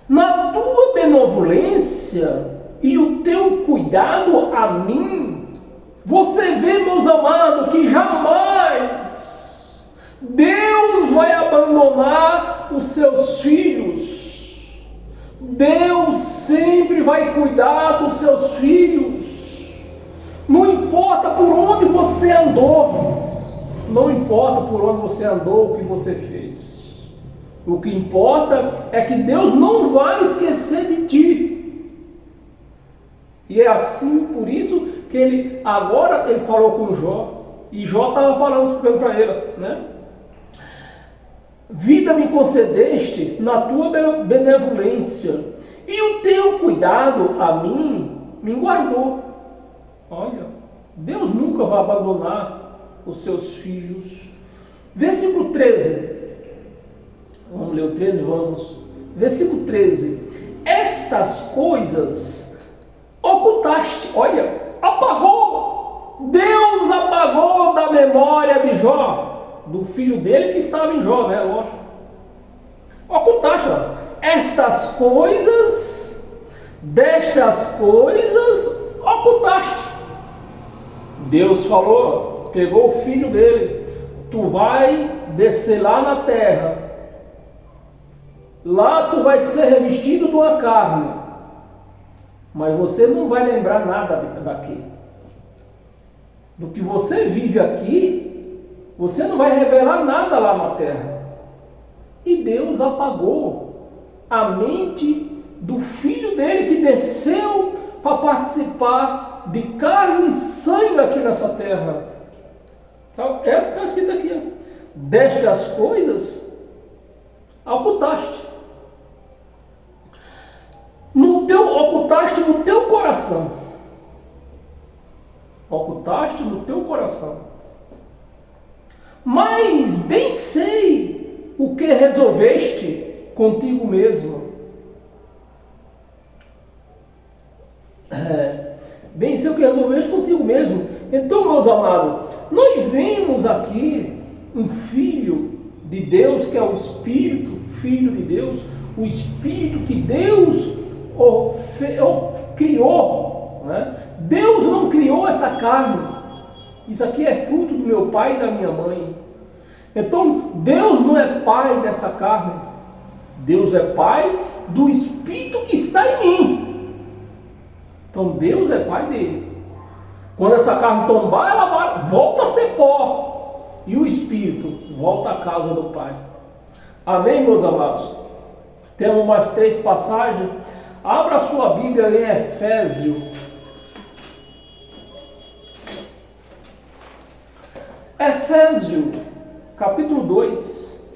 Na tua benevolência e o teu cuidado a mim, você vê, meus amados, que jamais Deus vai abandonar os seus filhos. Deus sempre vai cuidar dos seus filhos. Não importa por onde você andou, não importa por onde você andou, o que você fez. O que importa é que Deus não vai esquecer de ti. E é assim, por isso que ele falou com Jó, e Jó estava falando para ele, né? Vida me concedeste na tua benevolência, e o teu cuidado a mim me guardou. Deus nunca vai abandonar os seus filhos. Versículo 13. Vamos ler o 13, vamos. Versículo 13. Estas coisas ocultaste, olha, apagou. Deus apagou da memória de Jó, do filho dele que estava em Jó, né? Lógico. Ocultaste, ó. Estas coisas, destas coisas ocultaste. Deus falou, pegou o filho dele, tu vai descer lá na terra, lá tu vai ser revestido de uma carne, mas você não vai lembrar nada daqui. Do que você vive aqui, você não vai revelar nada lá na terra. E Deus apagou a mente do filho dele que desceu para participar de carne e sangue aqui nessa terra. Então, está escrito aqui, ó. Destas coisas ocultaste. Ocultaste no teu coração. Ocultaste no teu coração. Mas bem sei o que resolveste contigo mesmo. Bem sei o que resolveste contigo mesmo. Então, meus amados, nós vemos aqui um filho de Deus, que é o Espírito, filho de Deus, o Espírito que Deus criou, né? Deus não criou essa carne. Isso aqui é fruto do meu pai e da minha mãe. Então, Deus não é pai dessa carne. Deus é pai do Espírito que está em mim. Então, Deus é pai dele. Quando essa carne tombar, ela volta a ser pó. E o Espírito volta à casa do Pai. Amém, meus amados? Temos mais 3 passagens. Abra a sua Bíblia em Efésios. Efésios, capítulo 2.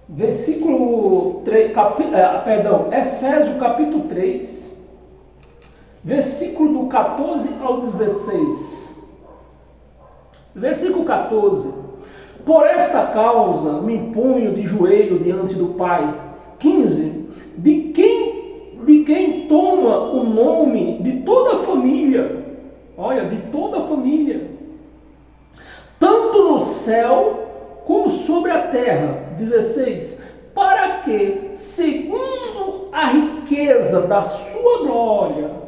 Versículo 3. Efésios, capítulo 3. Versículo do 14 ao 16. Versículo 14. Por esta causa me imponho de joelho diante do Pai. 15. De quem toma o nome de toda a família. Olha, de toda a família. Tanto no céu como sobre a terra. 16. Para que, segundo a riqueza da sua glória,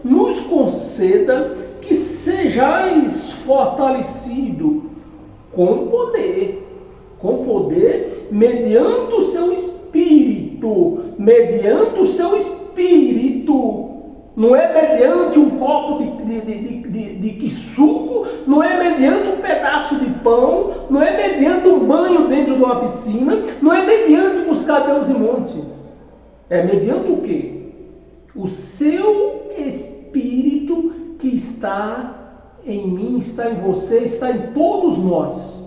nos conceda que sejais fortalecido com poder, mediante o seu espírito, não é mediante um copo de suco, não é mediante um pedaço de pão, não é mediante um banho dentro de uma piscina, não é mediante buscar Deus em monte, é mediante o quê? O seu Espírito que está em mim, está em você, está em todos nós.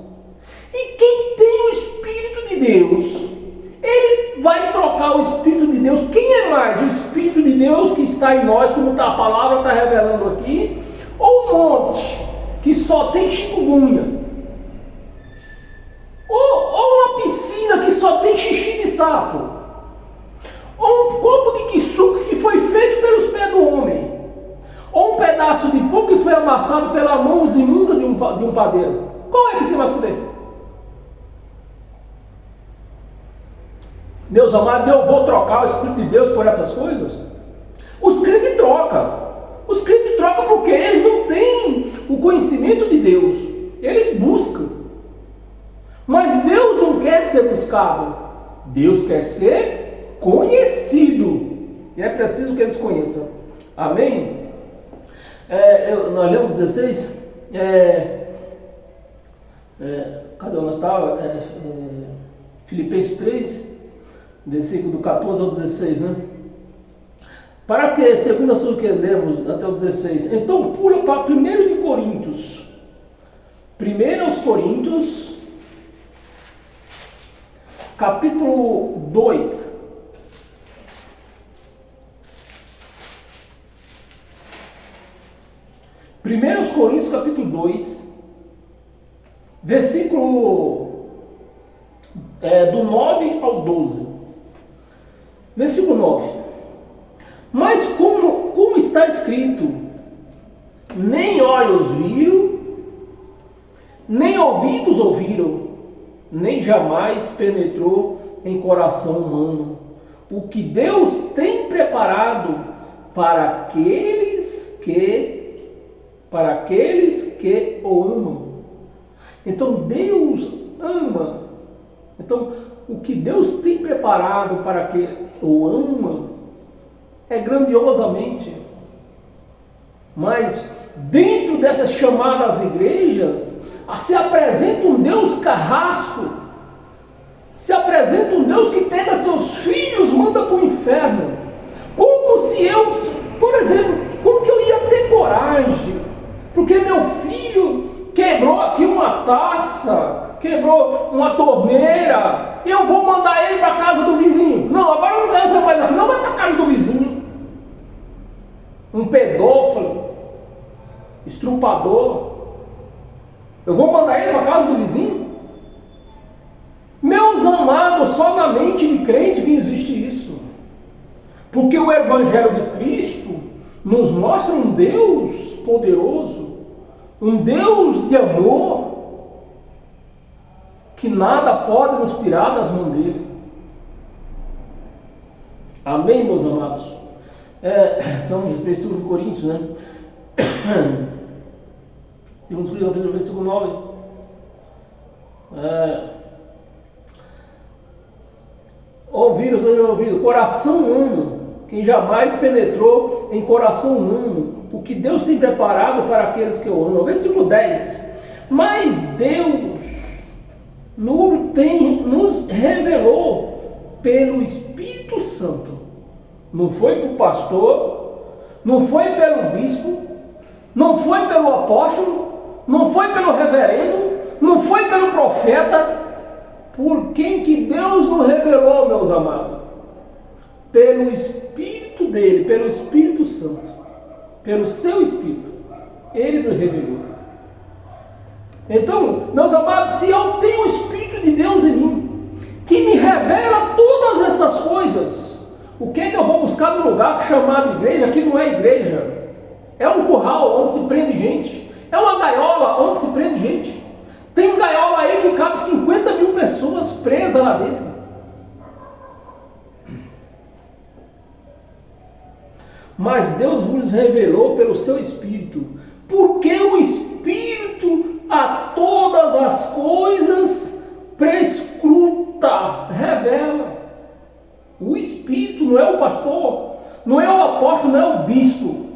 E quem tem o Espírito de Deus, ele vai trocar o Espírito de Deus. Quem é mais? O Espírito de Deus que está em nós, como a palavra está revelando aqui, ou um monte que só tem chikungunya? Ou uma piscina que só tem xixi de sapo? Ou um copo de quissuco que foi feito pelos pés do homem? Ou um pedaço de pão que foi amassado pela mão imunda de um padeiro? Qual é que tem mais poder? Meus amados, eu vou trocar o Espírito de Deus por essas coisas? Os crentes trocam. Os crentes trocam porque eles não têm o conhecimento de Deus. Eles buscam. Mas Deus não quer ser buscado. Deus quer ser conhecido. E é preciso que eles conheçam. Amém? Nós lemos 16. Cadê nós estava? Filipenses 3. Versículo do 14 ao 16, né? Para que, segundo a que lemos até o 16, então pula para 1 de Coríntios. 1 aos Coríntios, capítulo 2. 1 Coríntios capítulo 2, versículo do 9 ao 12. Versículo 9. Mas como está escrito, nem olhos viram, nem ouvidos ouviram, nem jamais penetrou em coração humano o que Deus tem preparado para aqueles que o amam. Então Deus ama. Então o que Deus tem preparado para que o ama é grandiosamente. Mas dentro dessas chamadas igrejas se apresenta um Deus carrasco, se apresenta um Deus que pega seus filhos, manda para o inferno. Como se eu, por exemplo, como que eu ia ter coragem? Porque meu filho quebrou aqui uma taça, quebrou uma torneira, eu vou mandar ele para a casa do vizinho. Não, agora eu não quero ser mais aqui, não, vai para a casa do vizinho. Um pedófilo, estrupador, eu vou mandar ele para a casa do vizinho? Meus amados, só na mente de crente que existe isso. Porque o Evangelho de Cristo nos mostra um Deus poderoso, um Deus de amor, que nada pode nos tirar das mãos dele. Amém, meus amados? Estamos no 2 Coríntios, né? 2 Coríntios, versículo 9. Ouvido, coração humano, quem jamais penetrou em coração humano o que Deus tem preparado para aqueles que o amam. Versículo 10. Mas Deus nos revelou pelo Espírito Santo. Não foi para o pastor, não foi pelo bispo, não foi pelo apóstolo, não foi pelo reverendo, não foi pelo profeta. Por quem que Deus nos revelou, meus amados? Pelo Espírito dele, pelo Espírito Santo, pelo seu Espírito, ele nos revelou. Então, meus amados, se eu tenho o Espírito de Deus em mim, que me revela todas essas coisas, o que é que eu vou buscar num lugar chamado igreja, que não é igreja? É um curral onde se prende gente, é uma gaiola onde se prende gente. Tem gaiola aí que cabe 50 mil pessoas presas lá dentro. Mas Deus nos revelou pelo seu Espírito, porque o Espírito a todas as coisas prescruta, revela. O Espírito não é o pastor, não é o apóstolo, não é o bispo,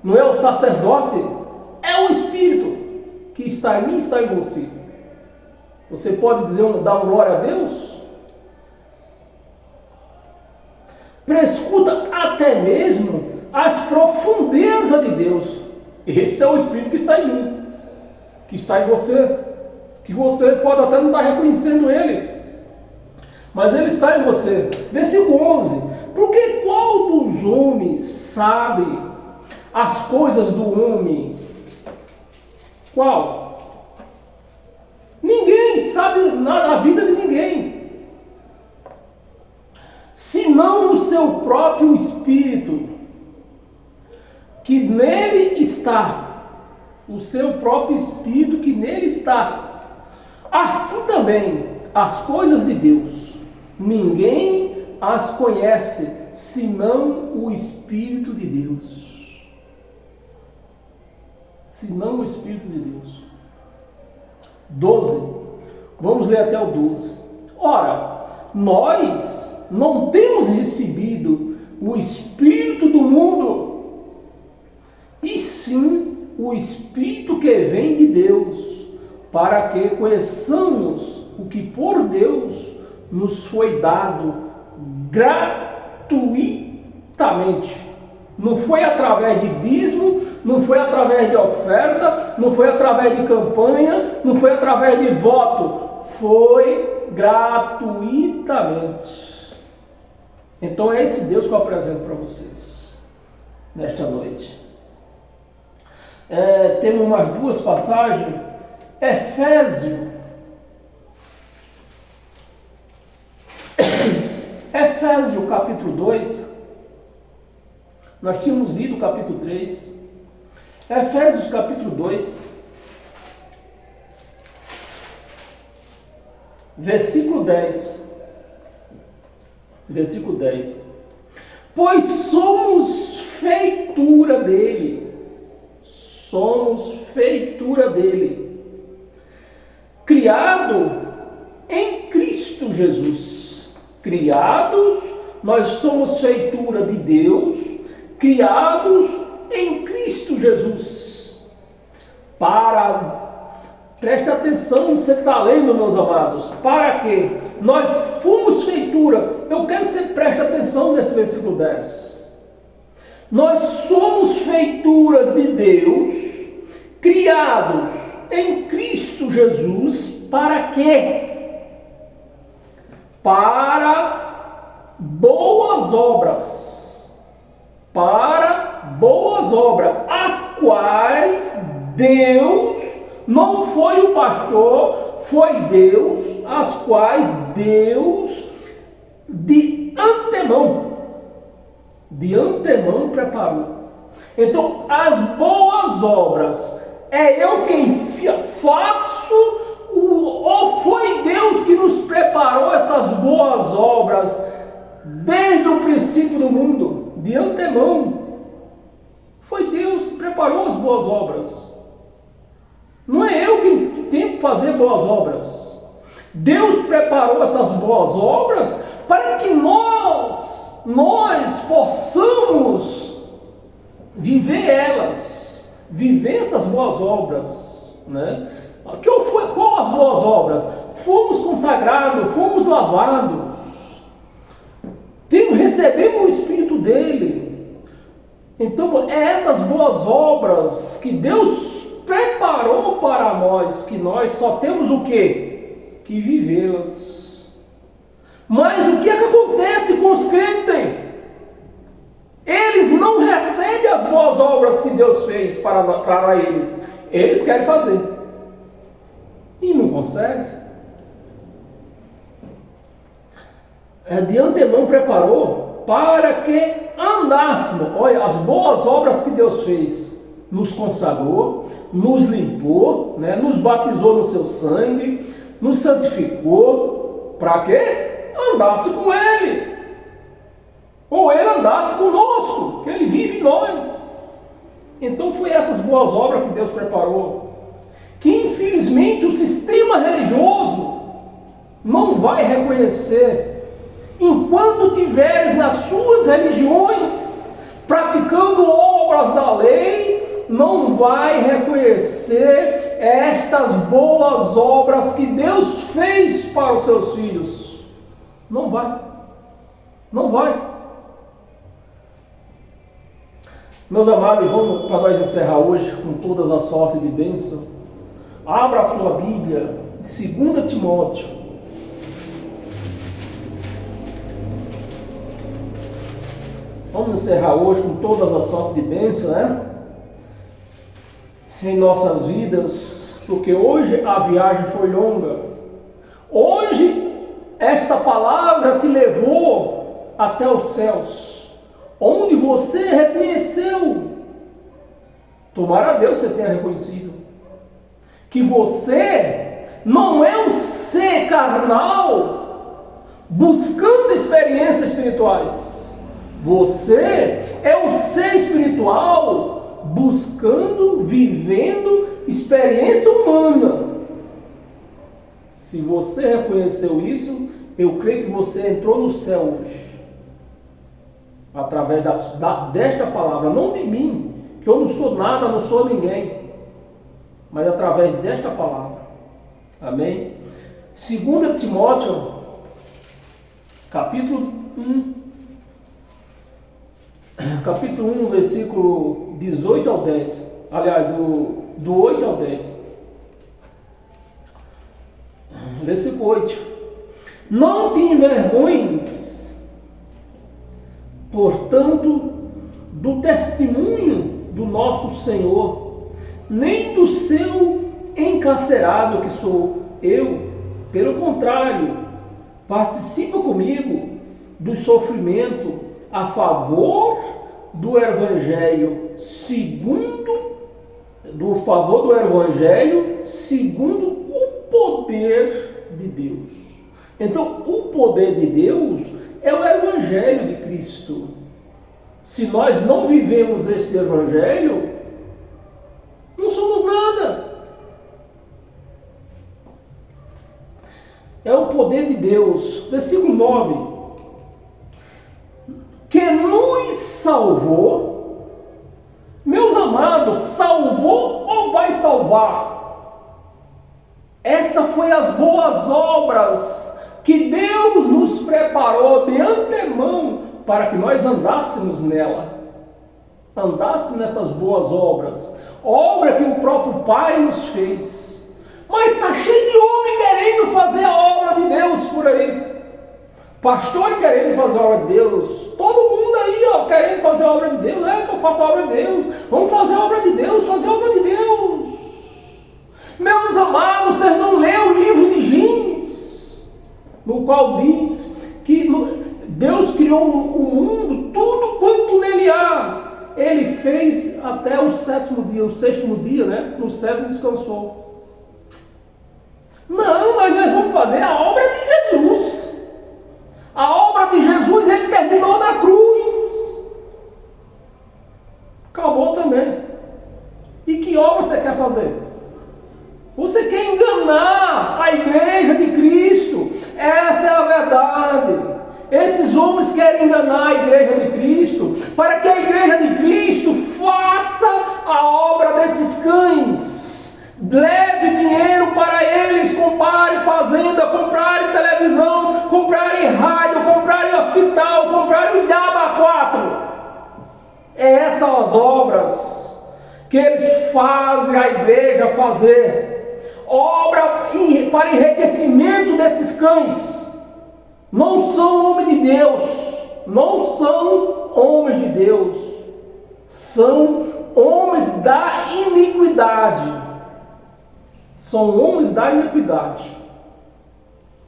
não é o sacerdote, é o Espírito que está em mim, está em você. Você pode dar um glória a Deus? Prescuta até mesmo as profundezas de Deus. Esse é o Espírito que está em mim, que está em você, que você pode até não estar reconhecendo ele, mas ele está em você. Versículo 11. Porque qual dos homens sabe as coisas do homem? Qual? Ninguém sabe nada da vida de ninguém, senão o seu próprio Espírito, que nele está. O seu próprio Espírito que nele está. Assim também as coisas de Deus, ninguém as conhece, senão o Espírito de Deus. Senão o Espírito de Deus. 12. Vamos ler até o 12. Ora, nós não temos recebido o Espírito do mundo, e sim o Espírito que vem de Deus, para que conheçamos o que por Deus nos foi dado gratuitamente. Não foi através de dízimo, não foi através de oferta, não foi através de campanha, não foi através de voto, foi gratuitamente. Então é esse Deus que eu apresento para vocês nesta noite. Temos umas duas passagens. Efésios capítulo 2. Nós tínhamos lido o capítulo 3. Efésios capítulo 2. Versículo 10. Versículo 10. Pois somos feitura dele. Somos feitura dele. Criado em Cristo Jesus. Criados, nós somos feitura de Deus, criados em Cristo Jesus. Presta atenção, você está lendo, meus amados. Para quê? Nós fomos feitura. Eu quero que você preste atenção nesse versículo 10. Nós somos feituras de Deus, criados em Cristo Jesus. Para quê? Para boas obras. Para boas obras, as quais Deus, não foi o pastor, foi Deus, as quais Deus de antemão preparou. Então, as boas obras, é eu quem faço, ou foi Deus que nos preparou essas boas obras desde o princípio do mundo, de antemão? Foi Deus que preparou as boas obras. Não é eu que tenho que fazer boas obras. Deus preparou essas boas obras para que nós possamos viver elas, viver essas boas obras, né? Qual as boas obras? Fomos consagrados, fomos lavados, recebemos o Espírito dele. Então, essas boas obras que Deus preparou para nós, que nós só temos o quê? Que vivê-las. Mas o que é que acontece com os crentes? Eles não recebem as boas obras que Deus fez para eles. Eles querem fazer e não conseguem. De antemão preparou para que andássemos. Olha, as boas obras que Deus fez. Nos consagrou, nos limpou, né? Nos batizou no seu sangue, nos santificou. Para quê? Andasse com Ele. Ou Ele andasse conosco, que Ele vive em nós. Então foi essas boas obras que Deus preparou, que infelizmente o sistema religioso não vai reconhecer. Enquanto tiveres nas suas religiões praticando obras da lei, não vai reconhecer estas boas obras que Deus fez para os seus filhos. Não vai. Não vai. Meus amados, vamos para nós encerrar hoje com todas as sortes de bênção. Abra a sua Bíblia, 2 Timóteo. Vamos encerrar hoje com todas as sortes de bênção, né? Em nossas vidas, porque hoje a viagem foi longa. Hoje esta palavra te levou até os céus, onde você reconheceu. Tomara a Deus você tenha reconhecido que você não é um ser carnal buscando experiências espirituais. Você é um ser espiritual buscando, vivendo experiência humana. Se você reconheceu isso, eu creio que você entrou no céu hoje. Através desta palavra, não de mim, que eu não sou nada, não sou ninguém, mas através desta palavra. Amém? 2 Timóteo, capítulo 1, versículo 18 ao 10. Aliás, do 8 ao 10. Versículo 8. Não te envergonhes, portanto, do testemunho do nosso Senhor, nem do seu encarcerado, que sou eu. Pelo contrário, participa comigo do sofrimento a favor do Evangelho segundo o poder de Deus. Então, o poder de Deus é o Evangelho de Cristo. Se nós não vivemos esse Evangelho, não somos nada. É o poder de Deus. Versículo 9. Que nos salvou. Meus amados, salvou ou vai salvar? Essa foi as boas obras que Deus nos preparou de antemão para que nós andássemos nela. Andássemos nessas boas obras. Obra que o próprio Pai nos fez. Mas está cheio de homem querendo fazer a obra de Deus por aí. Pastor querendo fazer a obra de Deus. Todo mundo aí, querendo fazer a obra de Deus. É que eu faço a obra de Deus. Vamos fazer a obra de Deus, fazer a obra de Deus. Meus amados, vocês não lêem o livro de Gênesis, no qual diz que Deus criou o mundo, tudo quanto nele há. Ele fez até o sexto dia, né? No sétimo descansou. Não, mas nós vamos fazer a obra de Jesus. A obra de Jesus ele terminou na cruz. Acabou também. E que obra você quer fazer? Você quer enganar a igreja de Cristo. Essa é a verdade. Esses homens querem enganar a igreja de Cristo para que a igreja de Cristo faça a obra desses cães. Leve dinheiro para eles, comprarem fazenda, comprarem televisão, comprarem rádio, comprarem hospital, comprarem o diabo a quatro. É essas as obras que eles fazem a igreja fazer. Obra para enriquecimento desses cães. Não são homens de Deus. Não são homens de Deus. São homens da iniquidade. São homens da iniquidade.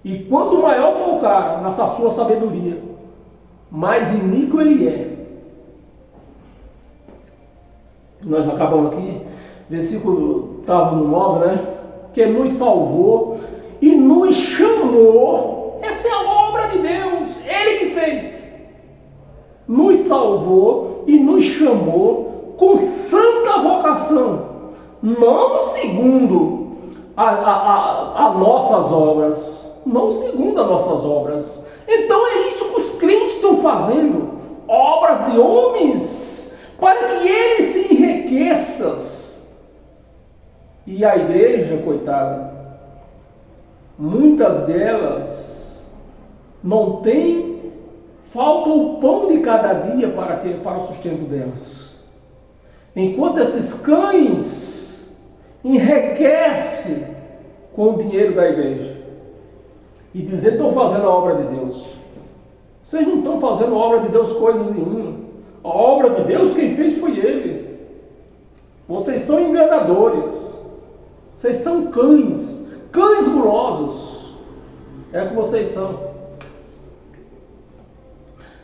E quanto maior for o cara nessa sua sabedoria, mais iníquo ele é. Nós acabamos aqui, versículo estava no 9, né? Que nos salvou e nos chamou. Essa é a obra de Deus, Ele que fez. Nos salvou e nos chamou com santa vocação, não segundo as nossas obras, não segundo as nossas obras. Então é isso que os crentes estão fazendo, obras de homens, para que eles se enriqueçam. E a igreja, coitada, muitas delas não tem, falta o pão de cada dia para o sustento delas. Enquanto esses cães enriquece com o dinheiro da igreja e dizer que estão fazendo a obra de Deus. Vocês não estão fazendo a obra de Deus coisas nenhuma. A obra de Deus quem fez foi Ele. Vocês são enganadores. Vocês são cães gulosos. É o que vocês são.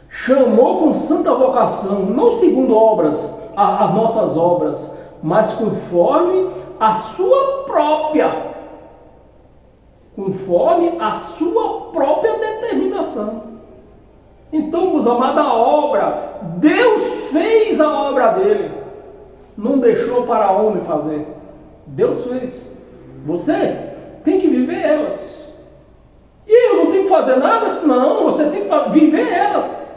Chamou com santa vocação, não segundo obras, as nossas obras, mas conforme a sua própria determinação. Então, meus amados, a obra, Deus fez a obra dele, não deixou para homem fazer. Deus fez. Você tem que viver elas. E eu não tenho que fazer nada? Não, você tem que viver elas,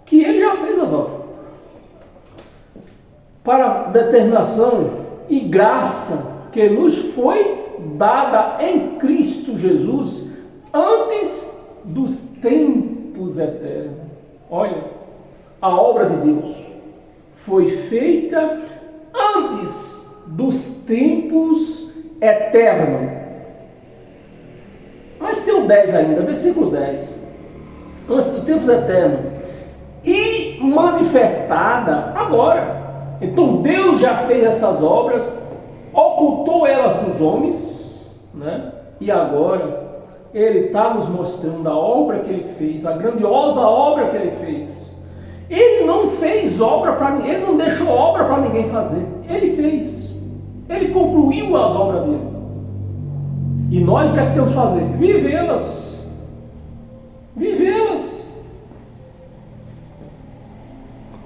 que ele já fez as obras. Para determinação e graça que nos foi dada em Cristo Jesus antes dos tempos eternos. Olha, a obra de Deus foi feita antes dos tempos eternos. Mas tem o 10 ainda, versículo 10. Antes dos tempos eternos. E manifestada agora. Então Deus já fez essas obras ocultou elas dos homens, né? E agora Ele está nos mostrando a obra que Ele fez, a grandiosa obra que Ele fez. Ele não fez obra para ninguém, Ele não deixou obra para ninguém fazer. Ele fez. Ele concluiu as obras deles. E nós o que é que temos que fazer? Vivê-las. Vivê-las.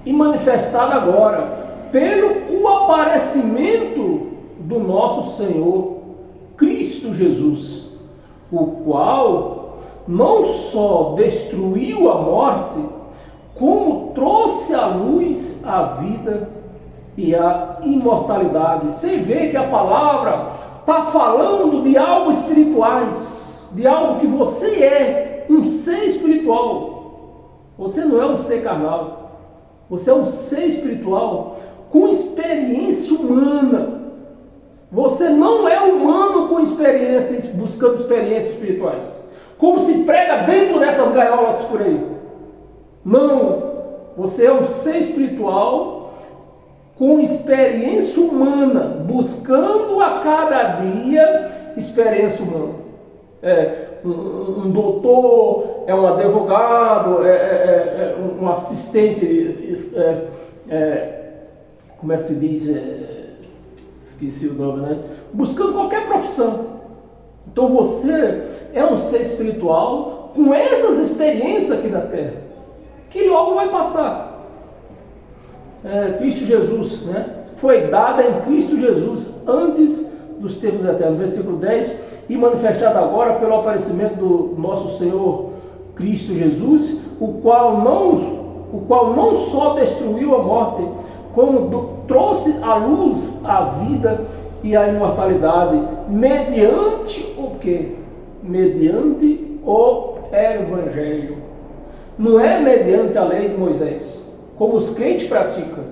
E manifestada agora pelo aparecimento do nosso Senhor Cristo Jesus, o qual não só destruiu a morte, como trouxe à luz a vida e a imortalidade. Você vê que a palavra está falando de algo espirituais, de algo que você é, um ser espiritual. Você não é um ser carnal, você é um ser espiritual com experiência humana. Você não é humano com experiências, buscando experiências espirituais, como se prega dentro dessas gaiolas por aí. Não, você é um ser espiritual com experiência humana, buscando a cada dia experiência humana. Um doutor, um advogado, um assistente, como é que se diz? Esqueci o nome, né? Buscando qualquer profissão. Então você é um ser espiritual com essas experiências aqui na Terra, que logo vai passar. Cristo Jesus, né? Foi dada em Cristo Jesus antes dos tempos eternos. Versículo 10: e manifestado agora pelo aparecimento do nosso Senhor Cristo Jesus, o qual não só destruiu a morte, como trouxe à luz a vida e a imortalidade, mediante o quê? Mediante o Evangelho. Não é mediante a lei de Moisés, como os crentes praticam.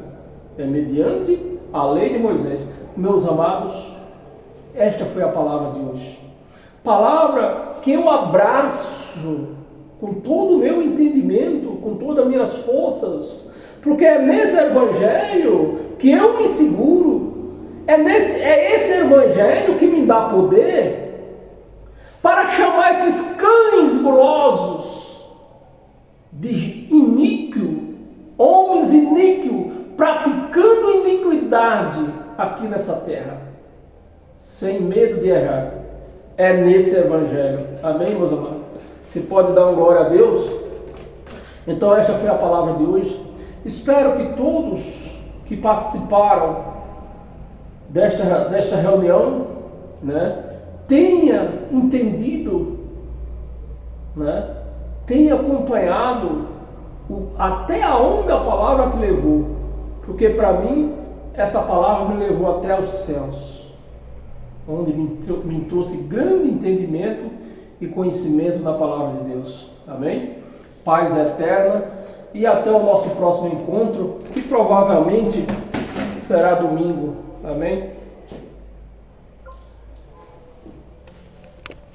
É mediante a lei de Moisés. Meus amados, esta foi a palavra de hoje. Palavra que eu abraço com todo o meu entendimento, com todas as minhas forças, porque é nesse Evangelho que eu me seguro. É esse Evangelho que me dá poder para chamar esses cães gulosos de iníquo, homens iníquos, praticando iniquidade aqui nessa terra, sem medo de errar. É nesse Evangelho. Amém, meus amados? Você pode dar uma glória a Deus? Então esta foi a palavra de hoje. Espero que todos que participaram desta reunião, né, tenha entendido, né, tenha acompanhado até aonde a palavra te levou, porque para mim essa palavra me levou até aos céus, onde me trouxe grande entendimento e conhecimento da palavra de Deus. Amém? Paz eterna e até o nosso próximo encontro, que provavelmente será domingo. Amém?